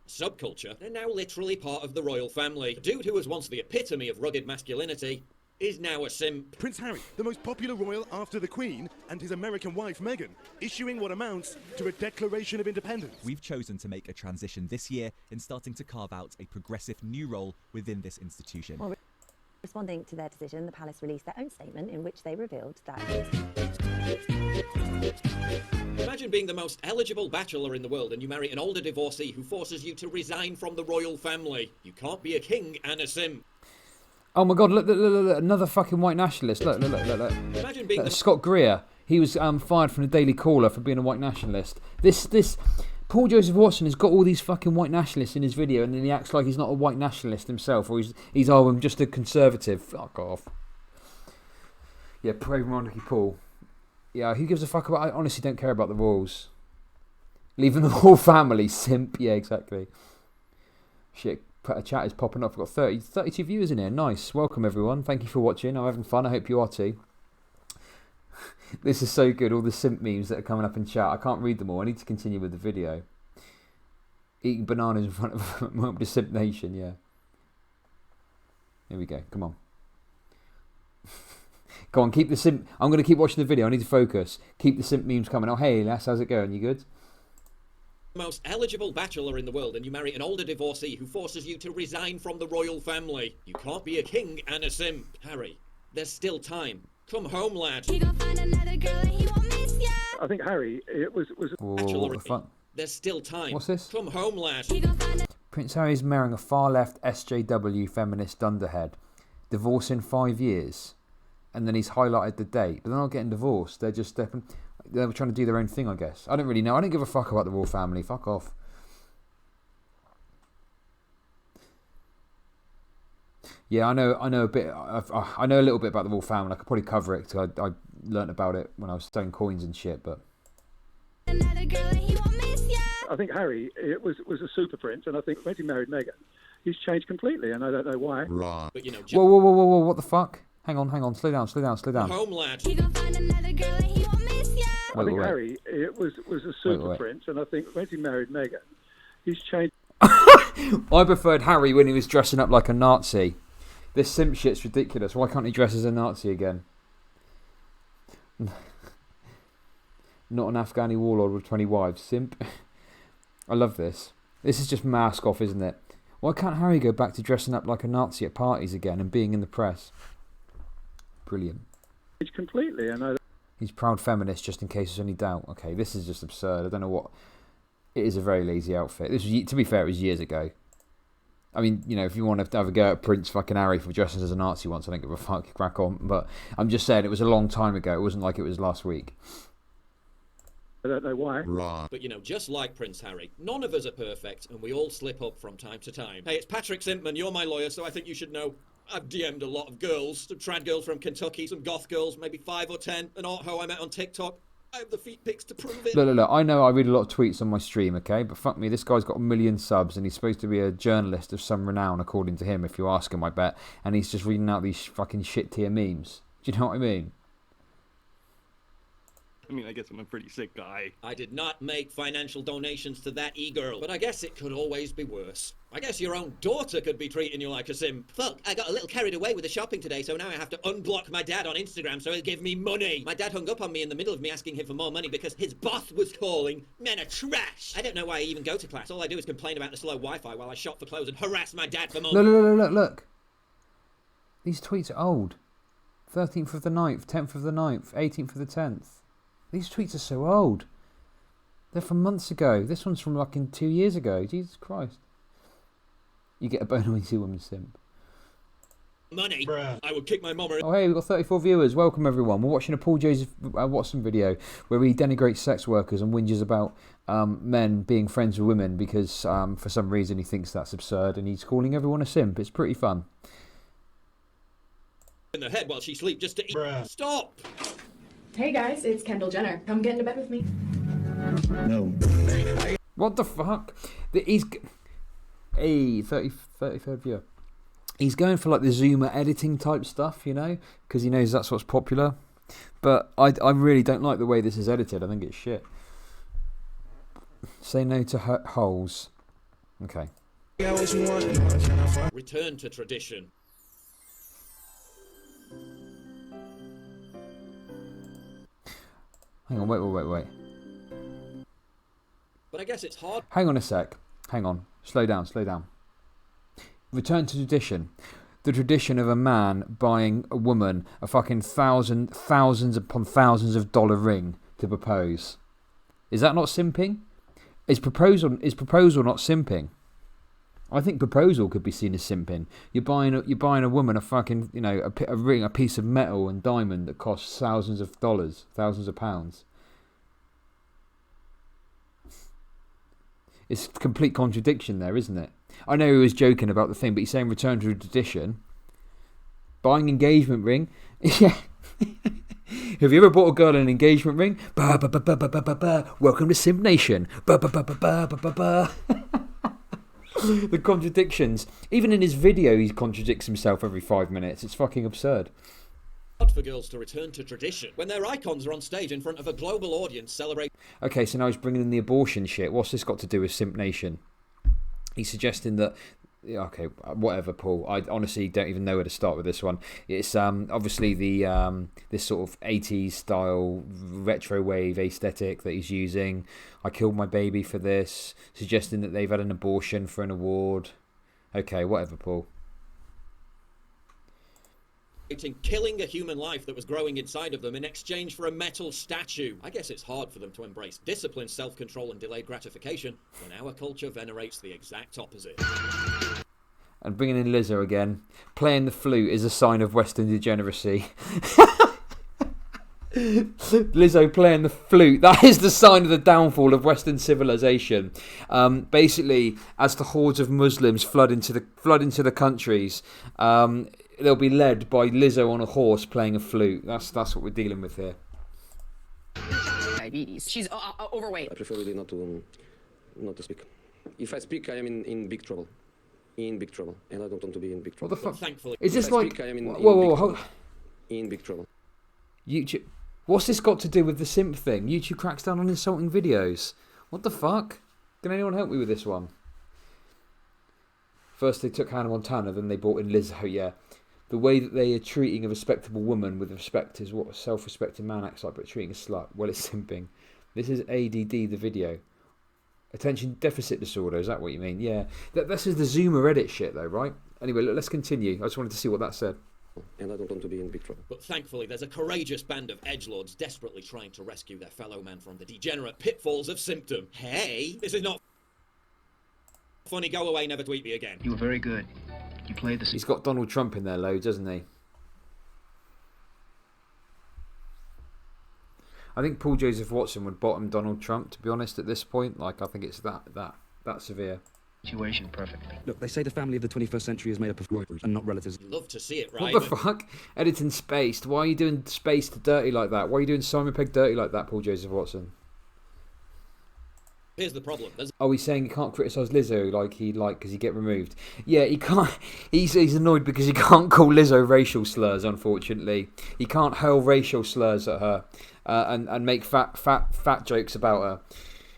Subculture, they're now literally part of the royal family. The dude who was once the epitome of rugged masculinity is now a simp. Prince Harry, the most popular royal after the Queen, and his American wife Meghan, issuing what amounts to a Declaration of Independence. We've chosen to make a transition this year in starting to carve out a progressive new role within this institution. Well, responding to their decision, the palace released their own statement in which they revealed that Imagine being the most eligible bachelor in the world and you marry an older divorcee who forces you to resign from the royal family. You can't be a king and a simp. Oh my god, look, another fucking white nationalist. Look. Imagine being Scott Greer. He was fired from the Daily Caller for being a white nationalist. This Paul Joseph Watson has got all these fucking white nationalists in his video and then he acts like he's not a white nationalist himself, or I'm just a conservative. Fuck off. Yeah, brave monarchy Paul. Yeah, who gives a fuck about... I honestly don't care about the royals. Leaving the whole family, simp. Yeah, exactly. Shit, a chat is popping up. I've got 32 viewers in here. Nice. Welcome, everyone. Thank you for watching. I'm having fun. I hope you are too. This is so good. All the simp memes that are coming up in chat. I can't read them all. I need to continue with the video. Eating bananas in front of the Simp Nation, yeah. Here we go. Come on. Go on, keep the simp... I'm going to keep watching the video. I need to focus. Keep the simp memes coming. Oh, hey, lass, how's it going? You good? Most eligible bachelor in the world and you marry an older divorcee who forces you to resign from the royal family. You can't be a king and a simp. Harry, there's still time. Come home, lad. He gonna find another girl and he won't miss ya. I think Harry, it was Whoa, what the fuck? There's still time. What's this? Come home, lad. Prince Harry's marrying a far-left SJW feminist dunderhead. Divorce in 5 years. And then he's highlighted the date. But they're not getting divorced. They're just... They're trying to do their own thing, I guess. I don't really know. I don't give a fuck about the royal family. Fuck off. Yeah, I know a bit. I know a little bit about the royal family. I could probably cover it because I learnt about it when I was selling coins and shit. But I think Harry, it was a super prince, and I think when he married Meghan, He's changed completely, and I don't know why. Right. But, you know, Whoa, what the fuck? Hang on, slow down. home lad. I think Harry was a super prince, and I think when he married Meghan, he's changed. I preferred Harry when he was dressing up like a Nazi. This simp shit's ridiculous. Why can't he dress as a Nazi again? Not an Afghani warlord with 20 wives. Simp. I love this. This is just mask off, isn't it? Why can't Harry go back to dressing up like a Nazi at parties again and being in the press? Brilliant. Completely, and He's proud feminist, just in case there's any doubt. Okay, this is just absurd. I don't know what... It is a very lazy outfit. This was, to be fair, it was years ago. I mean, you know, if you want to have a go at Prince fucking Harry for dressing as a Nazi once, I don't give a fuck, crack on. But I'm just saying, it was a long time ago. It wasn't like it was last week. I don't know why. Right. But, you know, just like Prince Harry, none of us are perfect, and we all slip up from time to time. Hey, it's Patrick Simpman. You're my lawyer, so I think you should know. I've DM'd a lot of girls, some trad girls from Kentucky, some goth girls, maybe 5 or 10, an art hoe I met on TikTok. I have the feet pics to prove it. Look. I know I read a lot of tweets on my stream, okay? But fuck me, this guy's got 1 million subs, and he's supposed to be a journalist of some renown, according to him, if you ask him, I bet. And he's just reading out these fucking shit-tier memes. Do you know what I mean? I mean, I guess I'm a pretty sick guy. I did not make financial donations to that e-girl, but I guess it could always be worse. I guess your own daughter could be treating you like a simp. Fuck, I got a little carried away with the shopping today, so now I have to unblock my dad on Instagram so he'll give me money. My dad hung up on me in the middle of me asking him for more money because his boss was calling. Men are trash. I don't know why I even go to class. All I do is complain about the slow Wi-Fi while I shop for clothes and harass my dad for more. Look. These tweets are old. 13th of the 9th, 10th of the 9th, 18th of the 10th. These tweets are so old. They're from months ago. This one's from like 2 years ago. Jesus Christ. You get a boner when you see a woman simp. Money. Bruh. I would kick my mama. Oh hey, we've got 34 viewers. Welcome everyone. We're watching a Paul Joseph Watson video where he denigrates sex workers and whinges about men being friends with women because for some reason he thinks that's absurd and he's calling everyone a simp. It's pretty fun. In the head while she sleeps just to eat. Bruh. Stop! Hey guys, it's Kendall Jenner. Come get into bed with me. No. What the fuck? He's... Hey, 33rd viewer. He's going for like the Zoomer editing type stuff, you know, because he knows that's what's popular. But I really don't like the way this is edited. I think it's shit. Say no to holes. Okay. Return to tradition. Hang on, wait. But I guess it's hard. Hang on a sec. Hang on. Slow down. Return to tradition. The tradition of a man buying a woman a fucking thousands upon thousands of dollar ring to propose. Is that not simping? Is proposal not simping? I think proposal could be seen as simping. You're buying a woman a fucking, you know, a ring, a piece of metal and diamond that costs thousands of dollars, thousands of pounds. It's a complete contradiction there, isn't it? I know he was joking about the thing, but he's saying return to tradition. Buying engagement ring. Yeah. Have you ever bought a girl an engagement ring? Ba ba ba ba ba ba ba ba. Welcome to Simp Nation. Ba ba ba ba ba ba ba ba. The contradictions. Even in his video, he contradicts himself every 5 minutes. It's fucking absurd. For girls to return to tradition when their icons are on stage in front of a global audience celebrating. Okay, so now he's bringing in the abortion shit. What's this got to do with Simp Nation? He's suggesting that... Okay, whatever, Paul. I honestly don't even know where to start with this one. It's obviously the this sort of 80s style retro wave aesthetic that he's using. I killed my baby for this, suggesting that they've had an abortion for an award. Okay, whatever, Paul. Killing a human life that was growing inside of them in exchange for a metal statue. I guess it's hard for them to embrace discipline, self-control and delayed gratification when our culture venerates the exact opposite. And bringing in Lizzo again. Playing the flute is a sign of Western degeneracy. Lizzo playing the flute. That is the sign of the downfall of Western civilization. Basically, as the hordes of Muslims flood into the countries, they'll be led by Lizzo on a horse playing a flute. That's what we're dealing with here. Diabetes. She's overweight. I prefer really not to speak. If I speak, I am in big trouble. in big trouble, and I don't want to be in big trouble. What the fuck? Thankfully, is this If I like? speak, I am in Whoa, big hold. trouble. In big trouble. YouTube. What's this got to do with the simp thing? YouTube cracks down on insulting videos. What the fuck? Can anyone help me with this one? First they took Hannah Montana, then they brought in Lizzo. Yeah, the way that they are treating a respectable woman with respect is what a self-respecting man acts like, but treating a slut, well, it's simping. This is ADD, the video. Attention deficit disorder, is that what you mean? Yeah. This is the Zoomer edit shit, though, right? Anyway, let's continue. I just wanted to see what that said. And I don't want to be in big trouble. But thankfully, there's a courageous band of edgelords desperately trying to rescue their fellow man from the degenerate pitfalls of symptom. Hey, this is not funny. Go away, never tweet me again. You were very good. You played the... He's got Donald Trump in there loads, hasn't he? I think Paul Joseph Watson would bottom Donald Trump, to be honest, at this point. Like, I think it's that severe. Situation perfectly. Look, they say the family of the 21st century is made up of wipers and not relatives. You love to see it, right? What the fuck? Editing Spaced. Why are you doing Spaced dirty like that? Why are you doing Simon Pegg dirty like that, Paul Joseph Watson? Here's the problem. Oh, he's saying he can't criticise Lizzo because he get removed. Yeah, he can't. He's annoyed because he can't call Lizzo racial slurs. Unfortunately, he can't hurl racial slurs at her and make fat jokes about her.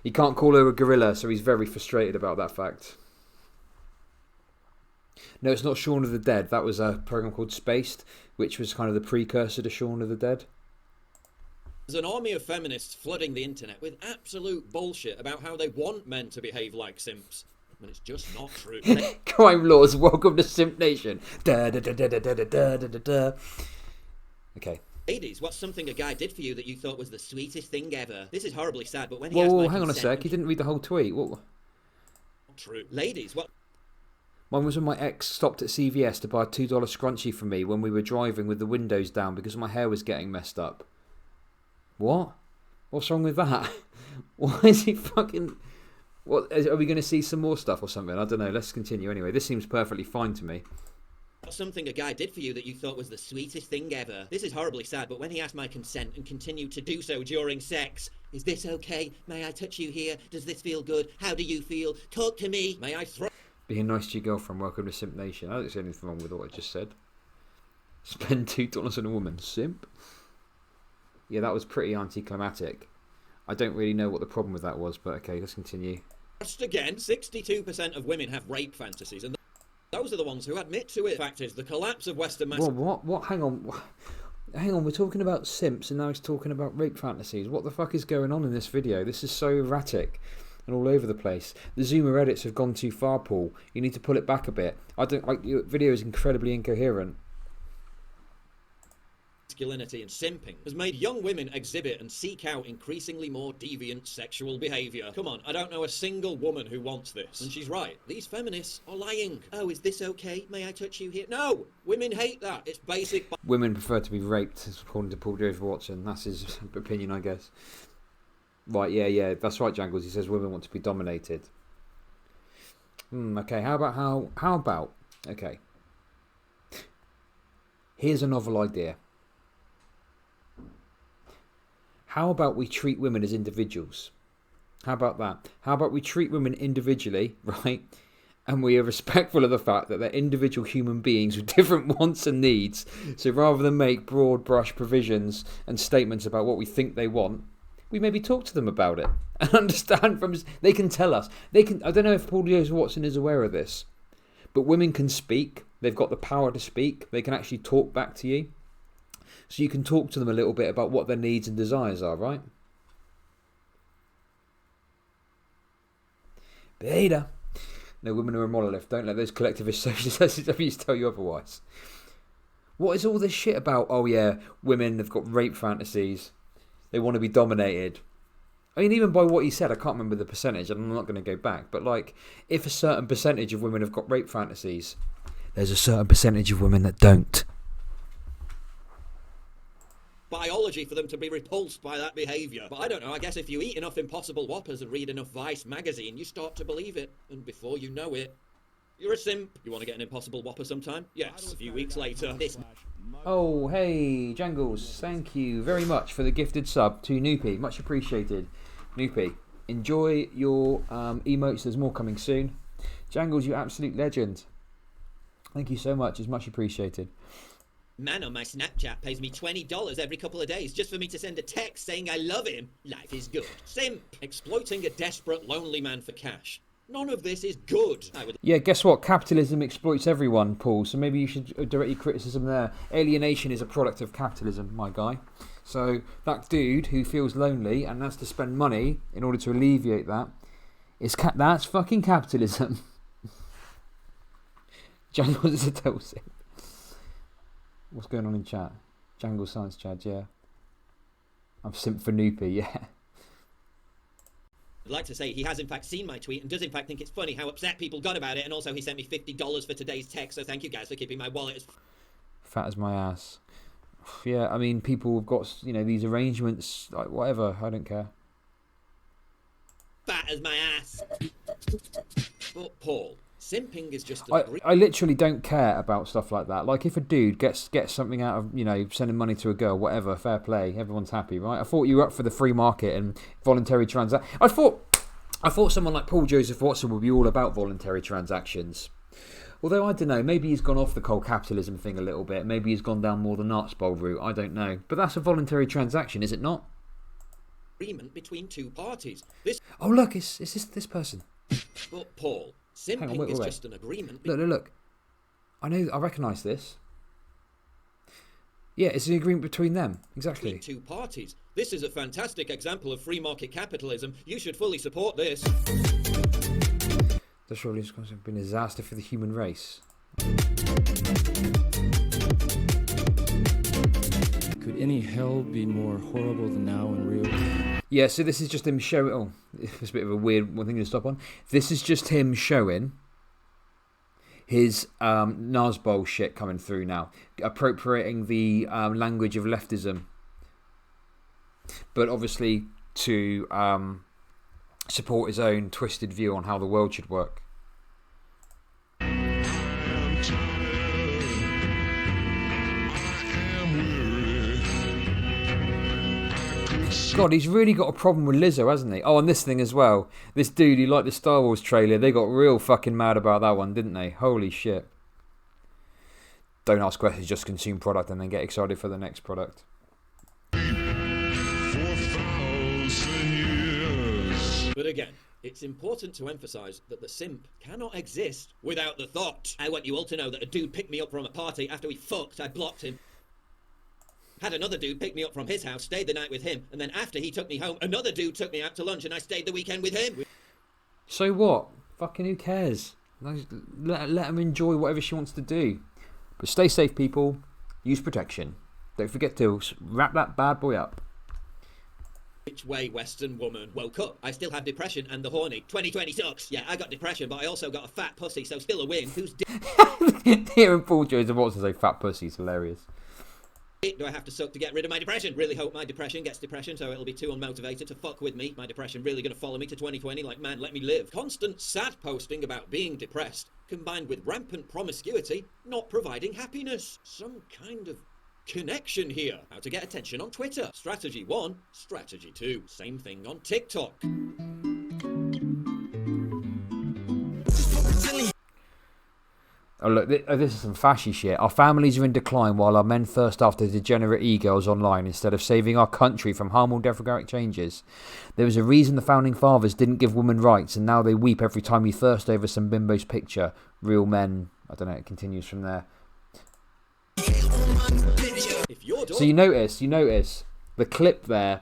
He can't call her a gorilla, so he's very frustrated about that fact. No, it's not Shaun of the Dead. That was a program called Spaced, which was kind of the precursor to Shaun of the Dead. There's an army of feminists flooding the internet with absolute bullshit about how they want men to behave like simps. And it's just not true. Crime laws, welcome to Simp Nation. Da, da, da, da, da, da, da, da, da. Okay. Ladies, what's something a guy did for you that you thought was the sweetest thing ever? This is horribly sad, but when he Whoa, asked my hang on a consent, sec. He didn't read the whole tweet. What? True. Ladies, what? Mine was when my ex stopped at CVS to buy a $2 scrunchie for me when we were driving with the windows down because my hair was getting messed up. What? What's wrong with that? Why is he fucking... What? Are we going to see some more stuff or something? I don't know. Let's continue anyway. This seems perfectly fine to me. What's something a guy did for you that you thought was the sweetest thing ever? This is horribly sad, but when he asked my consent and continued to do so during sex, is this okay? May I touch you here? Does this feel good? How do you feel? Talk to me. May I throw... Being nice to your girlfriend, welcome to Simp Nation. I don't see anything wrong with what I just said. Spend $2 on a woman, simp? Yeah, that was pretty anticlimactic. I don't really know what the problem with that was, but okay, let's continue. Just again, 62% of women have rape fantasies, and those are the ones who admit to it. Fact is, the collapse of Western mass... What? Hang on. Hang on, we're talking about simps, and now he's talking about rape fantasies. What the fuck is going on in this video? This is so erratic and all over the place. The Zoomer edits have gone too far, Paul. You need to pull it back a bit. Your video is incredibly incoherent. Masculinity and simping has made young women exhibit and seek out increasingly more deviant sexual behaviour. Come on, I don't know a single woman who wants this. And she's right. These feminists are lying. Oh, is this okay? May I touch you here? No! Women hate that. It's basic... Women prefer to be raped, according to Paul Joseph Watson. That's his opinion, I guess. Right, yeah, that's right, Jangles. He says women want to be dominated. Okay, how about... Okay. Here's a novel idea. How about we treat women as individuals? How about that? How about we treat women individually, right? And we are respectful of the fact that they're individual human beings with different wants and needs. So rather than make broad brush provisions and statements about what we think they want, we maybe talk to them about it and understand from... They can tell us. I don't know if Paul Joseph Watson is aware of this, but women can speak. They've got the power to speak. They can actually talk back to you. So you can talk to them a little bit about what their needs and desires are, right? Beta. No, women are a monolith. Don't let those collectivist socialists tell you otherwise. What is all this shit about? Oh yeah, women have got rape fantasies. They want to be dominated. I mean, even by what he said, I can't remember the percentage, and I'm not going to go back. But like, if a certain percentage of women have got rape fantasies, there's a certain percentage of women that don't. Biology for them to be repulsed by that behaviour. But I don't know, I guess if you eat enough Impossible Whoppers and read enough Vice magazine, you start to believe it. And before you know it, you're a simp. You want to get an Impossible Whopper sometime? Yes, a few weeks later. This... Oh, hey, Jangles, thank you very much for the gifted sub to Noopy. Much appreciated. Noopy, enjoy your emotes. There's more coming soon. Jangles, you absolute legend. Thank you so much. It's much appreciated. Man on my Snapchat pays me $20 every couple of days just for me to send a text saying I love him. Life is good. Simp. Exploiting a desperate, lonely man for cash. None of this is good. Yeah, guess what? Capitalism exploits everyone, Paul. So maybe you should direct your criticism there. Alienation is a product of capitalism, my guy. So that dude who feels lonely and has to spend money in order to alleviate that, that's fucking capitalism. Jangles is a total simp. What's going on in chat? Jangle Science Chat, yeah. I'm simp for Noopy, yeah. I'd like to say he has in fact seen my tweet and does in fact think it's funny how upset people got about it, and also he sent me $50 for today's text, so thank you guys for keeping my wallet as fat as my ass. Yeah, I mean, people have got, you know, these arrangements, like whatever, I don't care. fat as my ass. But Paul, simping is just I literally don't care about stuff like that. Like, if a dude gets something out of, you know, sending money to a girl, whatever, fair play, everyone's happy, right? I thought you were up for the free market and voluntary transaction. I thought someone like Paul Joseph Watson would be all about voluntary transactions. Although, I don't know, maybe he's gone off the cold capitalism thing a little bit. Maybe he's gone down more the Nuts Bowl route. I don't know. But that's a voluntary transaction, is it not? Agreement between two parties. Oh, look, it's this person. But Paul, simping wait. is just an agreement. Look. I recognise this. Yeah, it's an agreement between them. Exactly. Between two parties. This is a fantastic example of free market capitalism. You should fully support this. That's surely going to be a disaster for the human race. Could any hell be more horrible than now and real? Yeah, so this is just him showing... Oh, it's a bit of a weird one thing to stop on. This is just him showing his Nazbol shit coming through now. Appropriating the language of leftism. But obviously to support his own twisted view on how the world should work. God, he's really got a problem with Lizzo, hasn't he? Oh, and this thing as well. This dude who liked the Star Wars trailer, they got real fucking mad about that one, didn't they? Holy shit. Don't ask questions, just consume product and then get excited for the next product. But again, it's important to emphasise that the simp cannot exist without the thought. I want you all to know that a dude picked me up from a party. After we fucked, I blocked him. Had another dude pick me up from his house, stayed the night with him, and then after he took me home, another dude took me out to lunch and I stayed the weekend with him. So what? Fucking who cares? Let him enjoy whatever she wants to do. But stay safe, people. Use protection. Don't forget to wrap that bad boy up. Which way Western woman woke up? I still have depression and the horny. 2020 sucks. Yeah, I got depression, but I also got a fat pussy, so still a win. Who's Hearing Paul Joseph Watson say fat pussy is hilarious. Do I have to suck to get rid of my depression? Really hope my depression gets depression, so it'll be too unmotivated to fuck with me. My depression really gonna follow me to 2020 like, man, let me live. Constant sad posting about being depressed, combined with rampant promiscuity, not providing happiness. Some kind of connection here. How to get attention on Twitter. Strategy 1, strategy 2. Same thing on TikTok. Oh look, this is some fashy shit. Our families are in decline while our men thirst after degenerate e-girls online instead of saving our country from harmful demographic changes. There was a reason the founding fathers didn't give women rights, and now they weep every time you thirst over some bimbo's picture. Real men. I don't know, it continues from there. So you notice, the clip there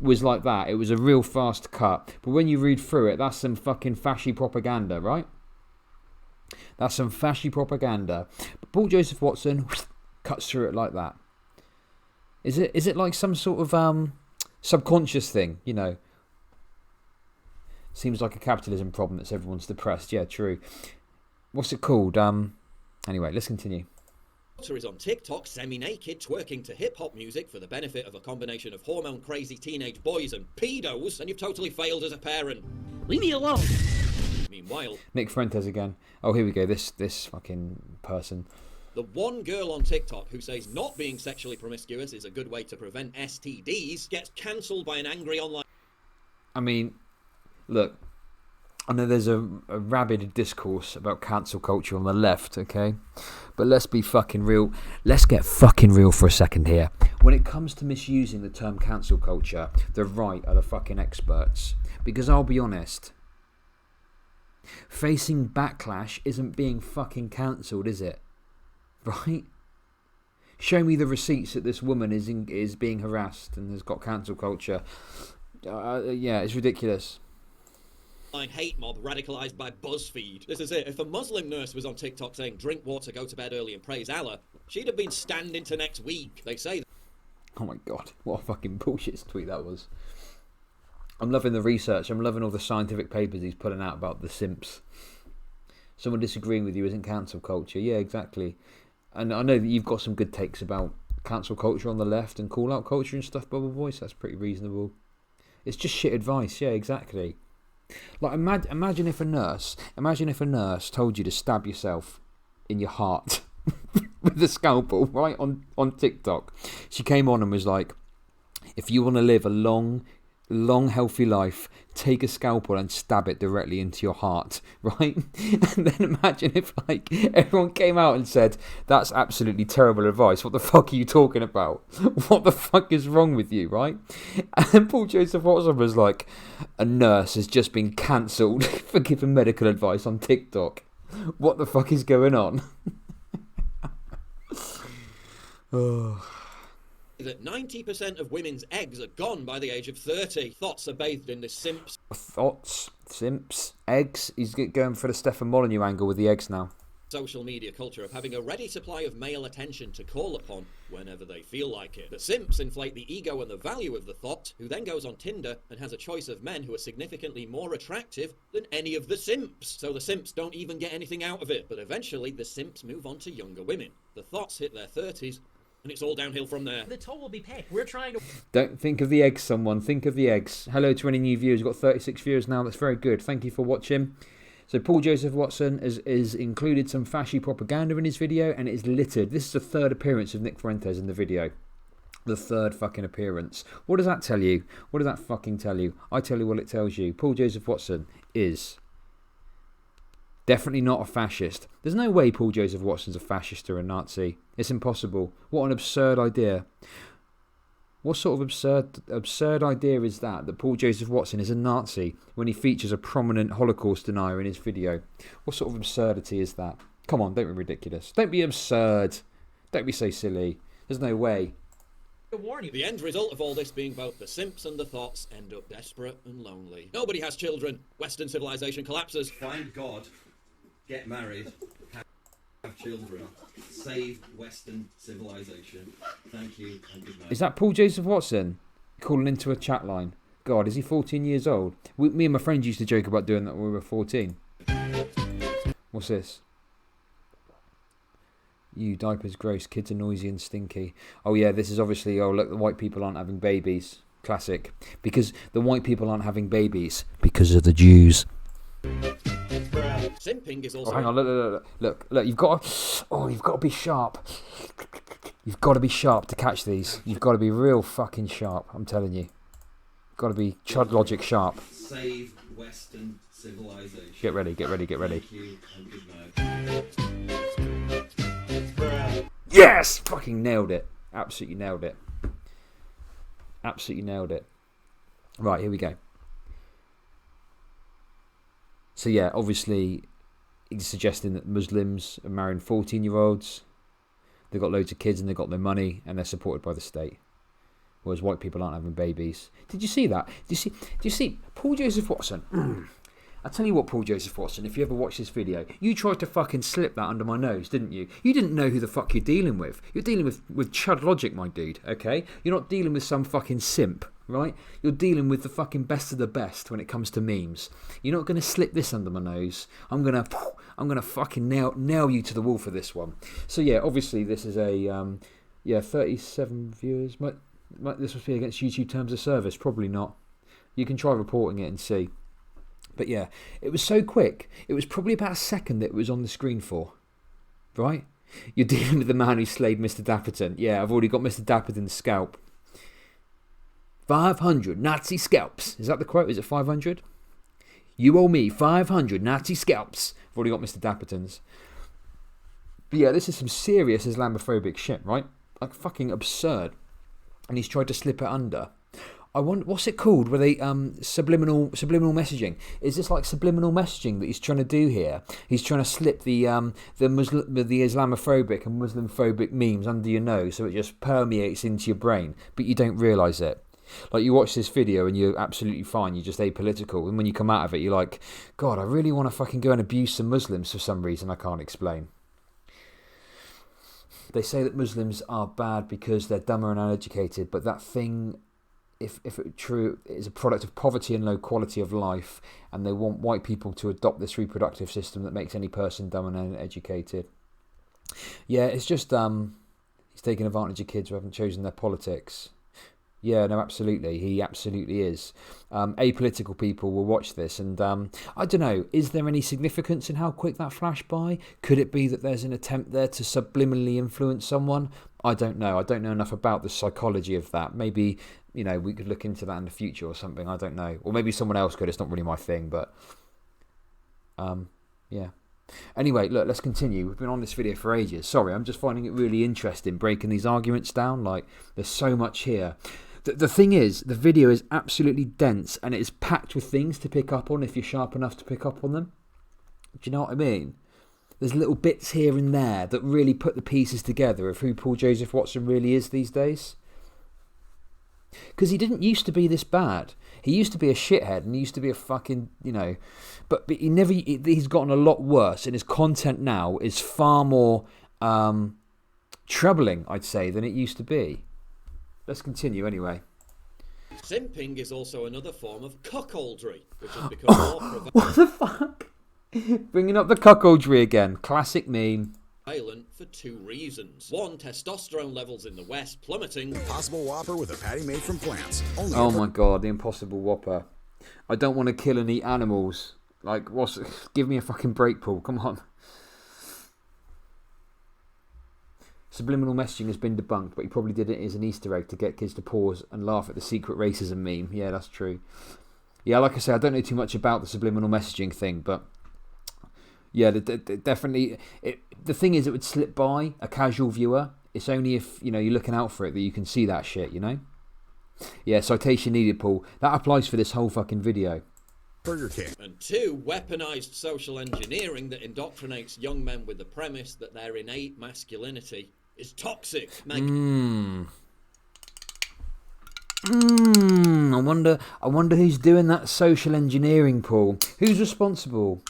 was like that. It was a real fast cut. But when you read through it, that's some fucking fashy propaganda, right? That's some fashy propaganda. But Paul Joseph Watson cuts through it like that. Is it like some sort of subconscious thing, you know? Seems like a capitalism problem that everyone's depressed. Yeah, true. What's it called? Anyway, let's continue. Is on TikTok semi-naked twerking to hip-hop music for the benefit of a combination of hormone-crazy teenage boys and pedos, and you've totally failed as a parent. Leave me alone. Meanwhile, Nick Fuentes again. Oh, here we go. This fucking person. The one girl on TikTok who says not being sexually promiscuous is a good way to prevent STDs gets cancelled by an angry online... I mean, look, I know there's a rabid discourse about cancel culture on the left, okay? But let's be fucking real. Let's get fucking real for a second here. When it comes to misusing the term cancel culture, the right are the fucking experts. Because I'll be honest, facing backlash isn't being fucking cancelled, is it? Right? Show me the receipts that this woman is being harassed and has got cancel culture. Yeah, it's ridiculous. Hate mob radicalized by BuzzFeed. This is it. If a Muslim nurse was on TikTok saying drink water, go to bed early and praise Allah, she'd have been standing to next week. They say. Oh my god, what a fucking bullshit tweet that was. I'm loving the research. I'm loving all the scientific papers he's putting out about the simps. Someone disagreeing with you isn't cancel culture. Yeah, exactly. And I know that you've got some good takes about cancel culture on the left and call out culture and stuff, Bubble Voice. That's pretty reasonable. It's just shit advice. Yeah, exactly. Like imagine if a nurse told you to stab yourself in your heart with a scalpel, right, on TikTok. She came on and was like, if you want to live a long healthy life, take a scalpel and stab it directly into your heart, right? And then imagine if like everyone came out and said, that's absolutely terrible advice, what the fuck are you talking about? What the fuck is wrong with you, right? And then Paul Joseph Watson was like, a nurse has just been cancelled for giving medical advice on TikTok. What the fuck is going on? Oh. That 90% of women's eggs are gone by the age of 30. Thoughts are bathed in this simps. Thoughts, simps, eggs. He's going for the Stefan Molyneux angle with the eggs now. Social media culture of having a ready supply of male attention to call upon whenever they feel like it. The simps inflate the ego and the value of the thought, who then goes on Tinder and has a choice of men who are significantly more attractive than any of the simps. So the simps don't even get anything out of it. But eventually the simps move on to younger women. The thoughts hit their 30s. And it's all downhill from there. The toll will be paid. We're trying to... Don't think of the eggs, someone. Think of the eggs. Hello to any new viewers. We've got 36 viewers now. That's very good. Thank you for watching. So Paul Joseph Watson has included some fashy propaganda in his video, and it is littered. This is the third appearance of Nick Fuentes in the video. The third fucking appearance. What does that tell you? What does that fucking tell you? I tell you what it tells you. Paul Joseph Watson is definitely not a fascist. There's no way Paul Joseph Watson's a fascist or a Nazi. It's impossible. What an absurd idea. What sort of absurd idea is that Paul Joseph Watson is a Nazi when he features a prominent Holocaust denier in his video? What sort of absurdity is that? Come on, don't be ridiculous. Don't be absurd. Don't be so silly. There's no way. The end result of all this being both the simps and the thoughts end up desperate and lonely. Nobody has children. Western civilization collapses. Find God. Get married, have children, save Western civilization. Thank you and good night. Is that Paul Joseph Watson calling into a chat line? God, is he 14 years old? Me and my friends used to joke about doing that when we were 14. What's this? You, diapers gross, kids are noisy and stinky. Oh yeah, this is obviously, oh look, the white people aren't having babies. Classic. Because the white people aren't having babies because of the Jews. Simping is also... Oh, hang on, look, you've got to be sharp. You've got to be sharp to catch these. You've got to be real fucking sharp, I'm telling you. Got to be chud logic sharp. Save Western civilization. Get ready. Thank you and good night. Yes! Fucking nailed it. Absolutely nailed it. Right, here we go. So yeah, obviously he's suggesting that Muslims are marrying 14-year-olds. They've got loads of kids and they've got no money and they're supported by the state. Whereas white people aren't having babies. Did you see that? Do you see Paul Joseph Watson? I tell you what, Paul Joseph Watson, if you ever watch this video, you tried to fucking slip that under my nose, didn't you? You didn't know who the fuck you're dealing with. You're dealing with chud logic, my dude, okay? You're not dealing with some fucking simp, right? You're dealing with the fucking best of the best when it comes to memes. You're not going to slip this under my nose. I'm gonna fucking nail you to the wall for this one. So yeah, obviously this is a 37 viewers. Might this must be against YouTube terms of service? Probably not. You can try reporting it and see. But yeah, it was so quick. It was probably about a second that it was on the screen for. Right? You're dealing with the man who slayed Mr. Dapperton. Yeah, I've already got Mr. Dapperton's scalp. 500 Nazi scalps. Is that the quote? Is it 500? You owe me 500 Nazi scalps. I've already got Mr. Dapperton's. But yeah, this is some serious Islamophobic shit, right? Like fucking absurd. And he's tried to slip it under. I wonder, what's it called? Where they subliminal messaging? Is this like subliminal messaging that he's trying to do here? He's trying to slip the Islamophobic and Muslimphobic memes under your nose, so it just permeates into your brain, but you don't realise it. Like, you watch this video and you're absolutely fine, you're just apolitical, and when you come out of it, you're like, God, I really want to fucking go and abuse some Muslims for some reason I can't explain. They say that Muslims are bad because they're dumber and uneducated, but that thing, if it's true, is a product of poverty and low quality of life, and they want white people to adopt this reproductive system that makes any person dumb and uneducated. Yeah, it's just he's taking advantage of kids who haven't chosen their politics. Yeah, no, absolutely. He absolutely is. Apolitical people will watch this and I don't know, is there any significance in how quick that flashed by? Could it be that there's an attempt there to subliminally influence someone? I don't know. I don't know enough about the psychology of that. Maybe, you know, we could look into that in the future or something. I don't know. Or maybe someone else could. It's not really my thing, but yeah. Anyway, look, let's continue. We've been on this video for ages. Sorry, I'm just finding it really interesting breaking these arguments down. Like, there's so much here. The thing is, the video is absolutely dense and it is packed with things to pick up on if you're sharp enough to pick up on them. Do you know what I mean? There's little bits here and there that really put the pieces together of who Paul Joseph Watson really is these days. Because he didn't used to be this bad. He used to be a shithead and he used to be a fucking, you know... But he's gotten a lot worse, and his content now is far more troubling, I'd say, than it used to be. Let's continue anyway. Simping is also another form of cuckoldry, which has become more What the fuck? Bringing up the cuckoldry again. Classic meme. prevalent for two reasons. One, testosterone levels in the West plummeting. Impossible Whopper with a patty made from plants. Only Oh my god, the Impossible Whopper. I don't want to kill and eat animals. Like, give me a fucking break, Paul. Come on. Subliminal messaging has been debunked, but he probably did it as an Easter egg to get kids to pause and laugh at the secret racism meme. Yeah, that's true. Yeah, like I say, I don't know too much about the subliminal messaging thing, but yeah, definitely. The thing is, it would slip by a casual viewer. It's only if, you know, you're looking out for it that you can see that shit, you know? Yeah, citation needed, Paul. That applies for this whole fucking video. Burger King. And two, weaponized social engineering that indoctrinates young men with the premise that their innate masculinity is toxic. I wonder who's doing that social engineering, Paul. Who's responsible?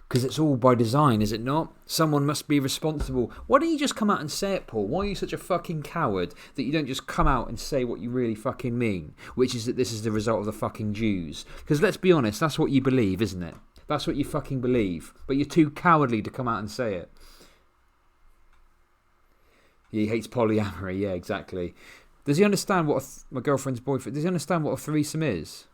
Because it's all by design, is it not? Someone must be responsible. Why don't you just come out and say it, Paul? Why are you such a fucking coward that you don't just come out and say what you really fucking mean? Which is that this is the result of the fucking Jews. Because let's be honest, that's what you believe, isn't it? That's what you fucking believe. But you're too cowardly to come out and say it. He hates polyamory, yeah, exactly. Does he understand what my girlfriend's boyfriend... Does he understand what a threesome is?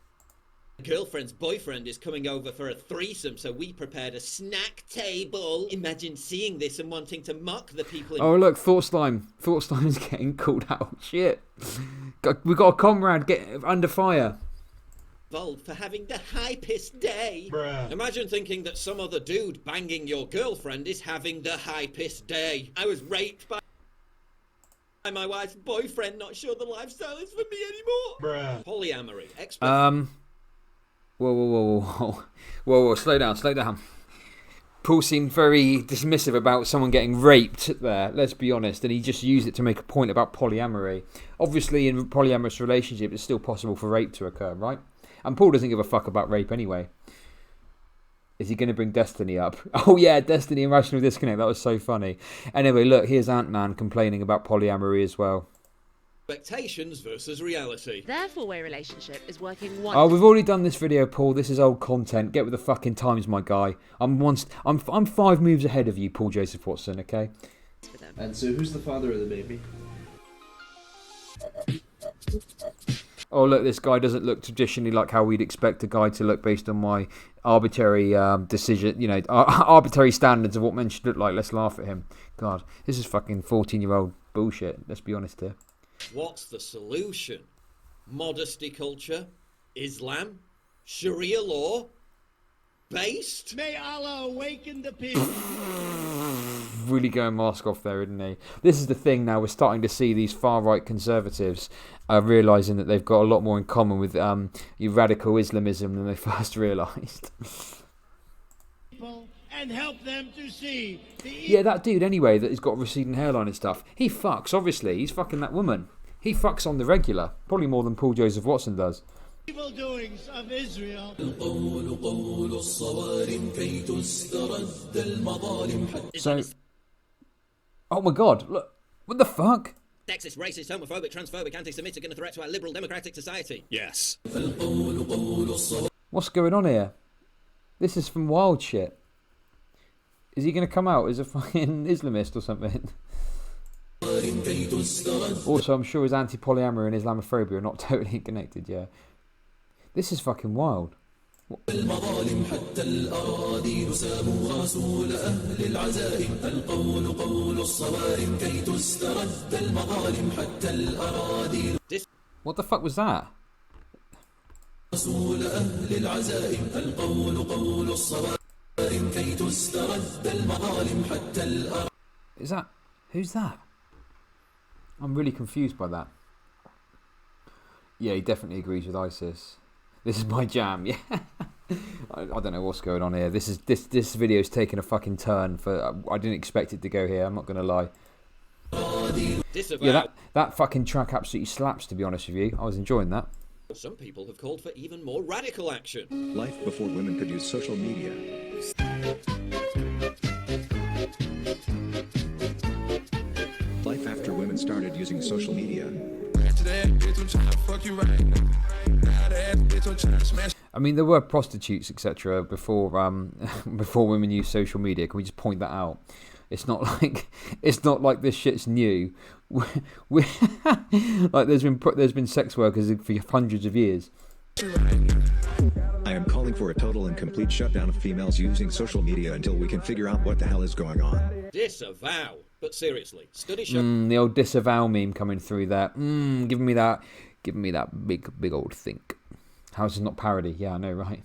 Girlfriend's boyfriend is coming over for a threesome, so we prepared a snack table. Imagine seeing this and wanting to mock the people in... Oh, look, Thought Slime is getting called out. Shit. We've got a comrade under fire. ...involved for having the hypest day. Bruh. Imagine thinking that some other dude banging your girlfriend is having the hypest day. I was raped by my wife's boyfriend, not sure the lifestyle is for me anymore. Bruh. Polyamory. Whoa, slow down. Paul seemed very dismissive about someone getting raped there, let's be honest, and he just used it to make a point about polyamory. Obviously, in a polyamorous relationship, it's still possible for rape to occur, right? And Paul doesn't give a fuck about rape anyway. Is he going to bring Destiny up? Oh yeah, Destiny and Rational Disconnect, that was so funny. Anyway, look, here's Ant-Man complaining about polyamory as well. Expectations versus reality. Their four-way relationship is working one. Oh, we've already done this video, Paul. This is old content. Get with the fucking times, my guy. I'm 5 moves ahead of you, Paul Joseph Watson. Okay. And so, who's the father of the baby? Oh, look, this guy doesn't look traditionally like how we'd expect a guy to look based on my arbitrary decision, you know, arbitrary standards of what men should look like. Let's laugh at him. God, this is fucking 14-year-old bullshit. Let's be honest here. What's the solution? Modesty culture? Islam? Sharia law? based? May Allah awaken the people. Really going mask off there, isn't he? This is the thing now. We're starting to see these far-right conservatives realising that they've got a lot more in common with radical Islamism than they first realised. And help them to see. Yeah, that dude anyway that has got a receding hairline and stuff. He fucks, obviously. He's fucking that woman. He fucks on the regular. Probably more than Paul Joseph Watson does. Evil doings of Israel. So, oh my god, look, what the fuck? Sexist, racist, homophobic, transphobic, anti-Semitic, and a threat to our liberal democratic society. Yes. What's going on here? This is some wild shit. Is he going to come out as a fucking Islamist or something? Also, I'm sure his anti-polyamory and Islamophobia are not totally connected, yeah. This is fucking wild. What the fuck was that? Is that... Who's that? I'm really confused by that. Yeah, he definitely agrees with ISIS. This is my jam, yeah. I don't know what's going on here. This video's taken a fucking turn for... I didn't expect it to go here, I'm not going to lie. Yeah, that fucking track absolutely slaps, to be honest with you. I was enjoying that. Some people have called for even more radical action. Life before women could use social media. Life after women started using social media. I mean, there were prostitutes, etc. before before women used social media. Can we just point that out? It's not like this shit's new. Like there's been sex workers for hundreds of years. I am calling for a total and complete shutdown of females using social media until we can figure out what the hell is going on. Disavow. But seriously, studies show... The old disavow meme coming through there. Giving me that big old think. How is this not parody? Yeah, I know, right?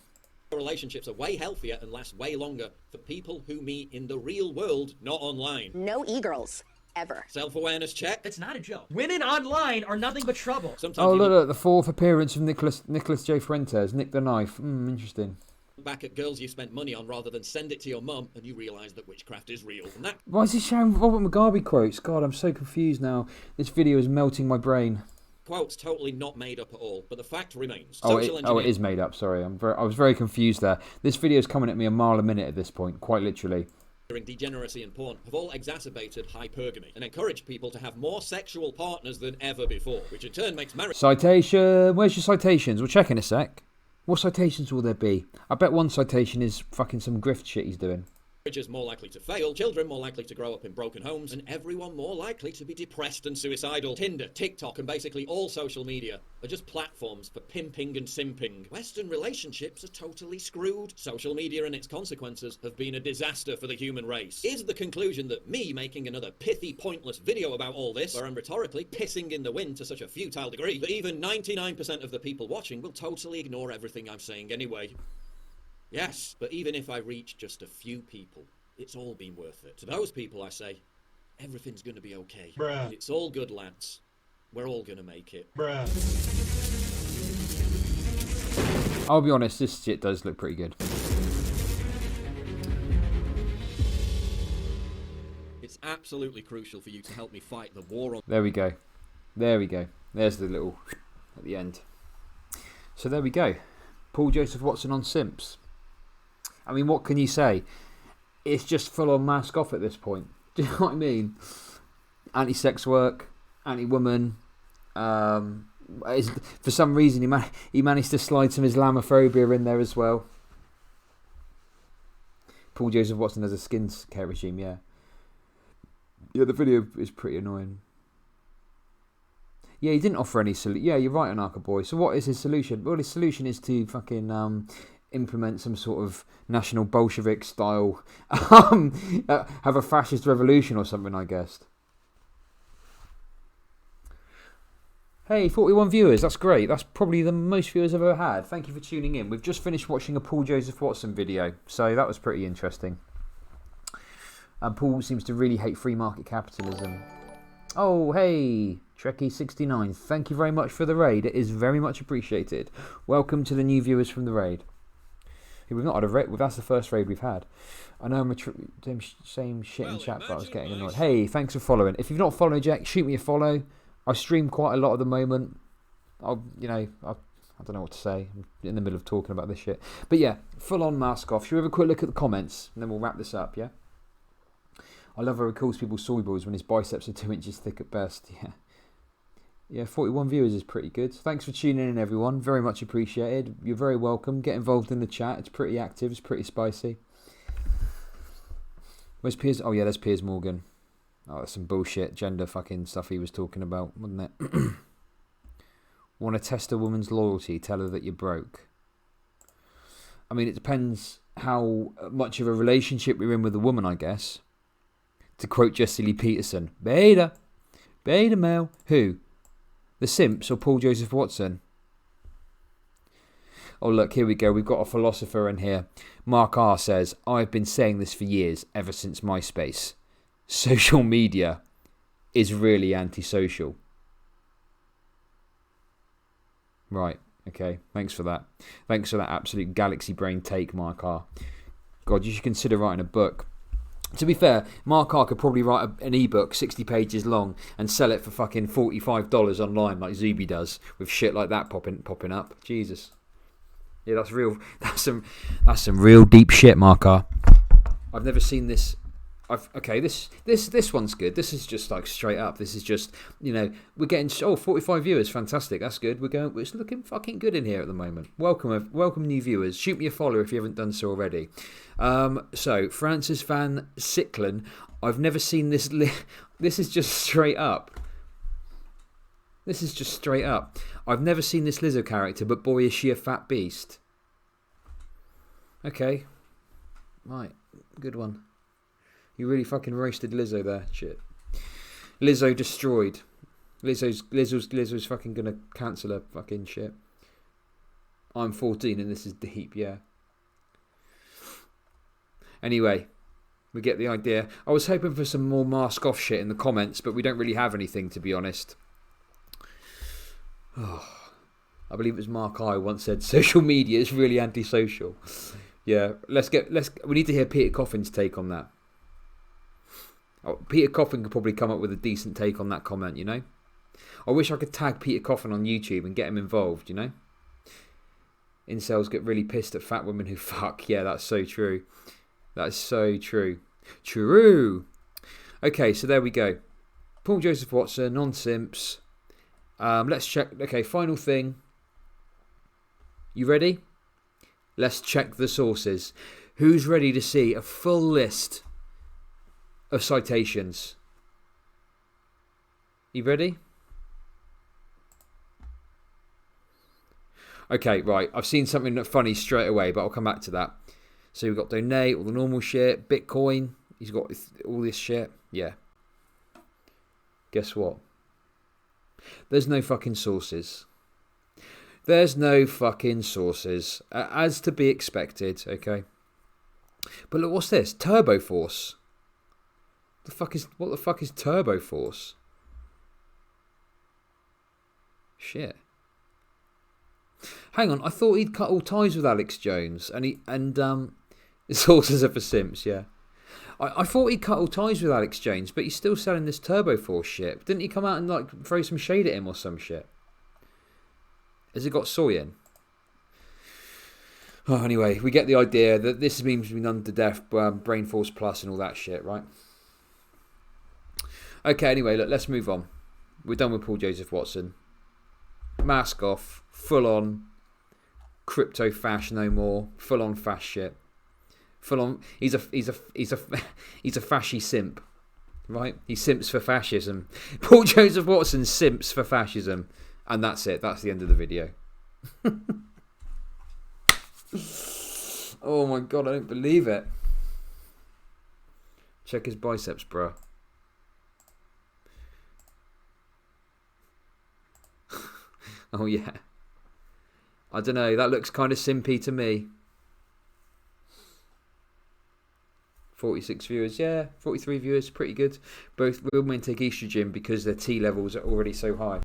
Relationships are way healthier and last way longer for people who meet in the real world, not online. No e-girls. Ever. Self-awareness check. It's not a joke. Women online are nothing but trouble. Sometimes look, the fourth appearance of Nicholas J. Fuentes, Nick the Knife. Interesting. Back at girls you spent money on rather than send it to your mum, and you realise that witchcraft is real. And that... Why is he showing Robert Mugabe quotes? God, I'm so confused now. This video is melting my brain. Quote's totally not made up at all, but the fact remains. It is made up, sorry. I was very confused there. This video is coming at me a mile a minute at this point, quite literally. Degeneracy and porn have all exacerbated hypergamy and encouraged people to have more sexual partners than ever before, which in turn makes marriage... Citation. Where's your citations? We'll check in a sec. What citations will there be? I bet one citation is fucking some grift shit he's doing. Marriages more likely to fail, children more likely to grow up in broken homes, and everyone more likely to be depressed and suicidal. Tinder, TikTok, and basically all social media are just platforms for pimping and simping. Western relationships are totally screwed. Social media and its consequences have been a disaster for the human race. Is the conclusion that me making another pithy, pointless video about all this, where I'm rhetorically pissing in the wind to such a futile degree that even 99% of the people watching will totally ignore everything I'm saying anyway? Yes, but even if I reach just a few people, it's all been worth it. To those people, I say, everything's gonna be okay. Bruh. It's all good, lads. We're all gonna make it. Bruh. I'll be honest, this shit does look pretty good. It's absolutely crucial for you to help me fight the war on... There we go. There we go. There's the little... at the end. So there we go. Paul Joseph Watson on Simps. I mean, what can you say? It's just full on mask off at this point. Do you know what I mean? Anti-sex work, anti-woman. For some reason, he managed to slide some Islamophobia in there as well. Paul Joseph Watson has a skin care regime, yeah. Yeah, the video is pretty annoying. Yeah, he didn't offer any solution. Yeah, you're right, Anarcha Boy. So what is his solution? Well, his solution is to fucking implement some sort of national Bolshevik style, have a fascist revolution or something, I guess. Hey, 41 viewers, that's great. That's probably the most viewers I've ever had. Thank you for tuning in. We've just finished watching a Paul Joseph Watson video, so that was pretty interesting. And Paul seems to really hate free market capitalism. Oh, hey, Trekkie69, thank you very much for the raid. It is very much appreciated. Welcome to the new viewers from the raid. We've not had a raid, that's the first raid we've had. I know I'm doing same shit in chat, but I was getting annoyed. Hey, thanks for following. If you've not followed Jack, shoot me a follow. I stream quite a lot at the moment. I don't know what to say. I'm in the middle of talking about this shit. But yeah, full on mask off. Should we have a quick look at the comments and then we'll wrap this up, yeah? I love how he calls people soy boys when his biceps are 2 inches thick at best. Yeah. Yeah, 41 viewers is pretty good. Thanks for tuning in, everyone. Very much appreciated. You're very welcome. Get involved in the chat. It's pretty active. It's pretty spicy. Where's Piers? Oh, yeah, there's Piers Morgan. Oh, that's some bullshit gender fucking stuff he was talking about, wasn't it? Want to test a woman's loyalty? Tell her that you're broke. I mean, it depends how much of a relationship you're in with a woman, I guess. To quote Jesse Lee Peterson, beta male. Who? The Simps or Paul Joseph Watson? Oh, look, here we go. We've got a philosopher in here. Mark R says, I've been saying this for years, ever since MySpace. Social media is really antisocial. Right, okay. Thanks for that. Thanks for that absolute galaxy brain take, Mark R. God, you should consider writing a book. To be fair, Mark R could probably write an ebook 60 pages long and sell it for fucking $45 online like Zuby does, with shit like that popping up. Jesus. Yeah, that's real. That's some real deep shit, Mark R. I've never seen this. Okay, this one's good. This is just like straight up. This is just, we're getting 45 viewers. Fantastic. That's good. It's looking fucking good in here at the moment. Welcome new viewers. Shoot me a follow if you haven't done so already. So Francis Van Sicklen, I've never seen this. This is just straight up. This is just straight up. I've never seen this Lizzo character, but boy is she a fat beast. Okay, right, good one. You really fucking roasted Lizzo there, shit. Lizzo destroyed. Lizzo's fucking gonna cancel her fucking shit. I'm 14 and this is deep, yeah. Anyway, we get the idea. I was hoping for some more mask off shit in the comments, but we don't really have anything, to be honest. Oh, I believe it was Mark I once said social media is really antisocial. Yeah, we need to hear Peter Coffin's take on that. Oh, Peter Coffin could probably come up with a decent take on that comment, I wish I could tag Peter Coffin on YouTube and get him involved, Incels get really pissed at fat women who fuck. Yeah, that's so true. That's so true. True. Okay, so there we go. Paul Joseph Watson, non-simps. Let's check. Okay, final thing. You ready? Let's check the sources. Who's ready to see a full list of citations? You ready? Okay, right. I've seen something funny straight away, but I'll come back to that. So we've got donate, all the normal shit, Bitcoin. He's got all this shit. Yeah. Guess what? There's no fucking sources. There's no fucking sources. As to be expected, okay? But look, what's this? Turbo Force. What the fuck is Turbo Force? Shit. Hang on, I thought he'd cut all ties with Alex Jones, and the sources are for Simps, yeah. I thought he'd cut all ties with Alex Jones, but he's still selling this Turbo Force shit. Didn't he come out and throw some shade at him or some shit? Has it got soy in? Oh, anyway, we get the idea that this meme's been done to death, Brain Force Plus and all that shit, right? Okay, anyway, look, let's move on. We're done with Paul Joseph Watson. Mask off, full on crypto fash no more, full on fash shit. Full on, he's a fashy simp, right? He simps for fascism. Paul Joseph Watson simps for fascism, and that's it. That's the end of the video. Oh my god, I don't believe it. Check his biceps, bruh. Oh, yeah. I don't know. That looks kind of simpy to me. 46 viewers. Yeah, 43 viewers. Pretty good. Both women take estrogen because their T levels are already so high.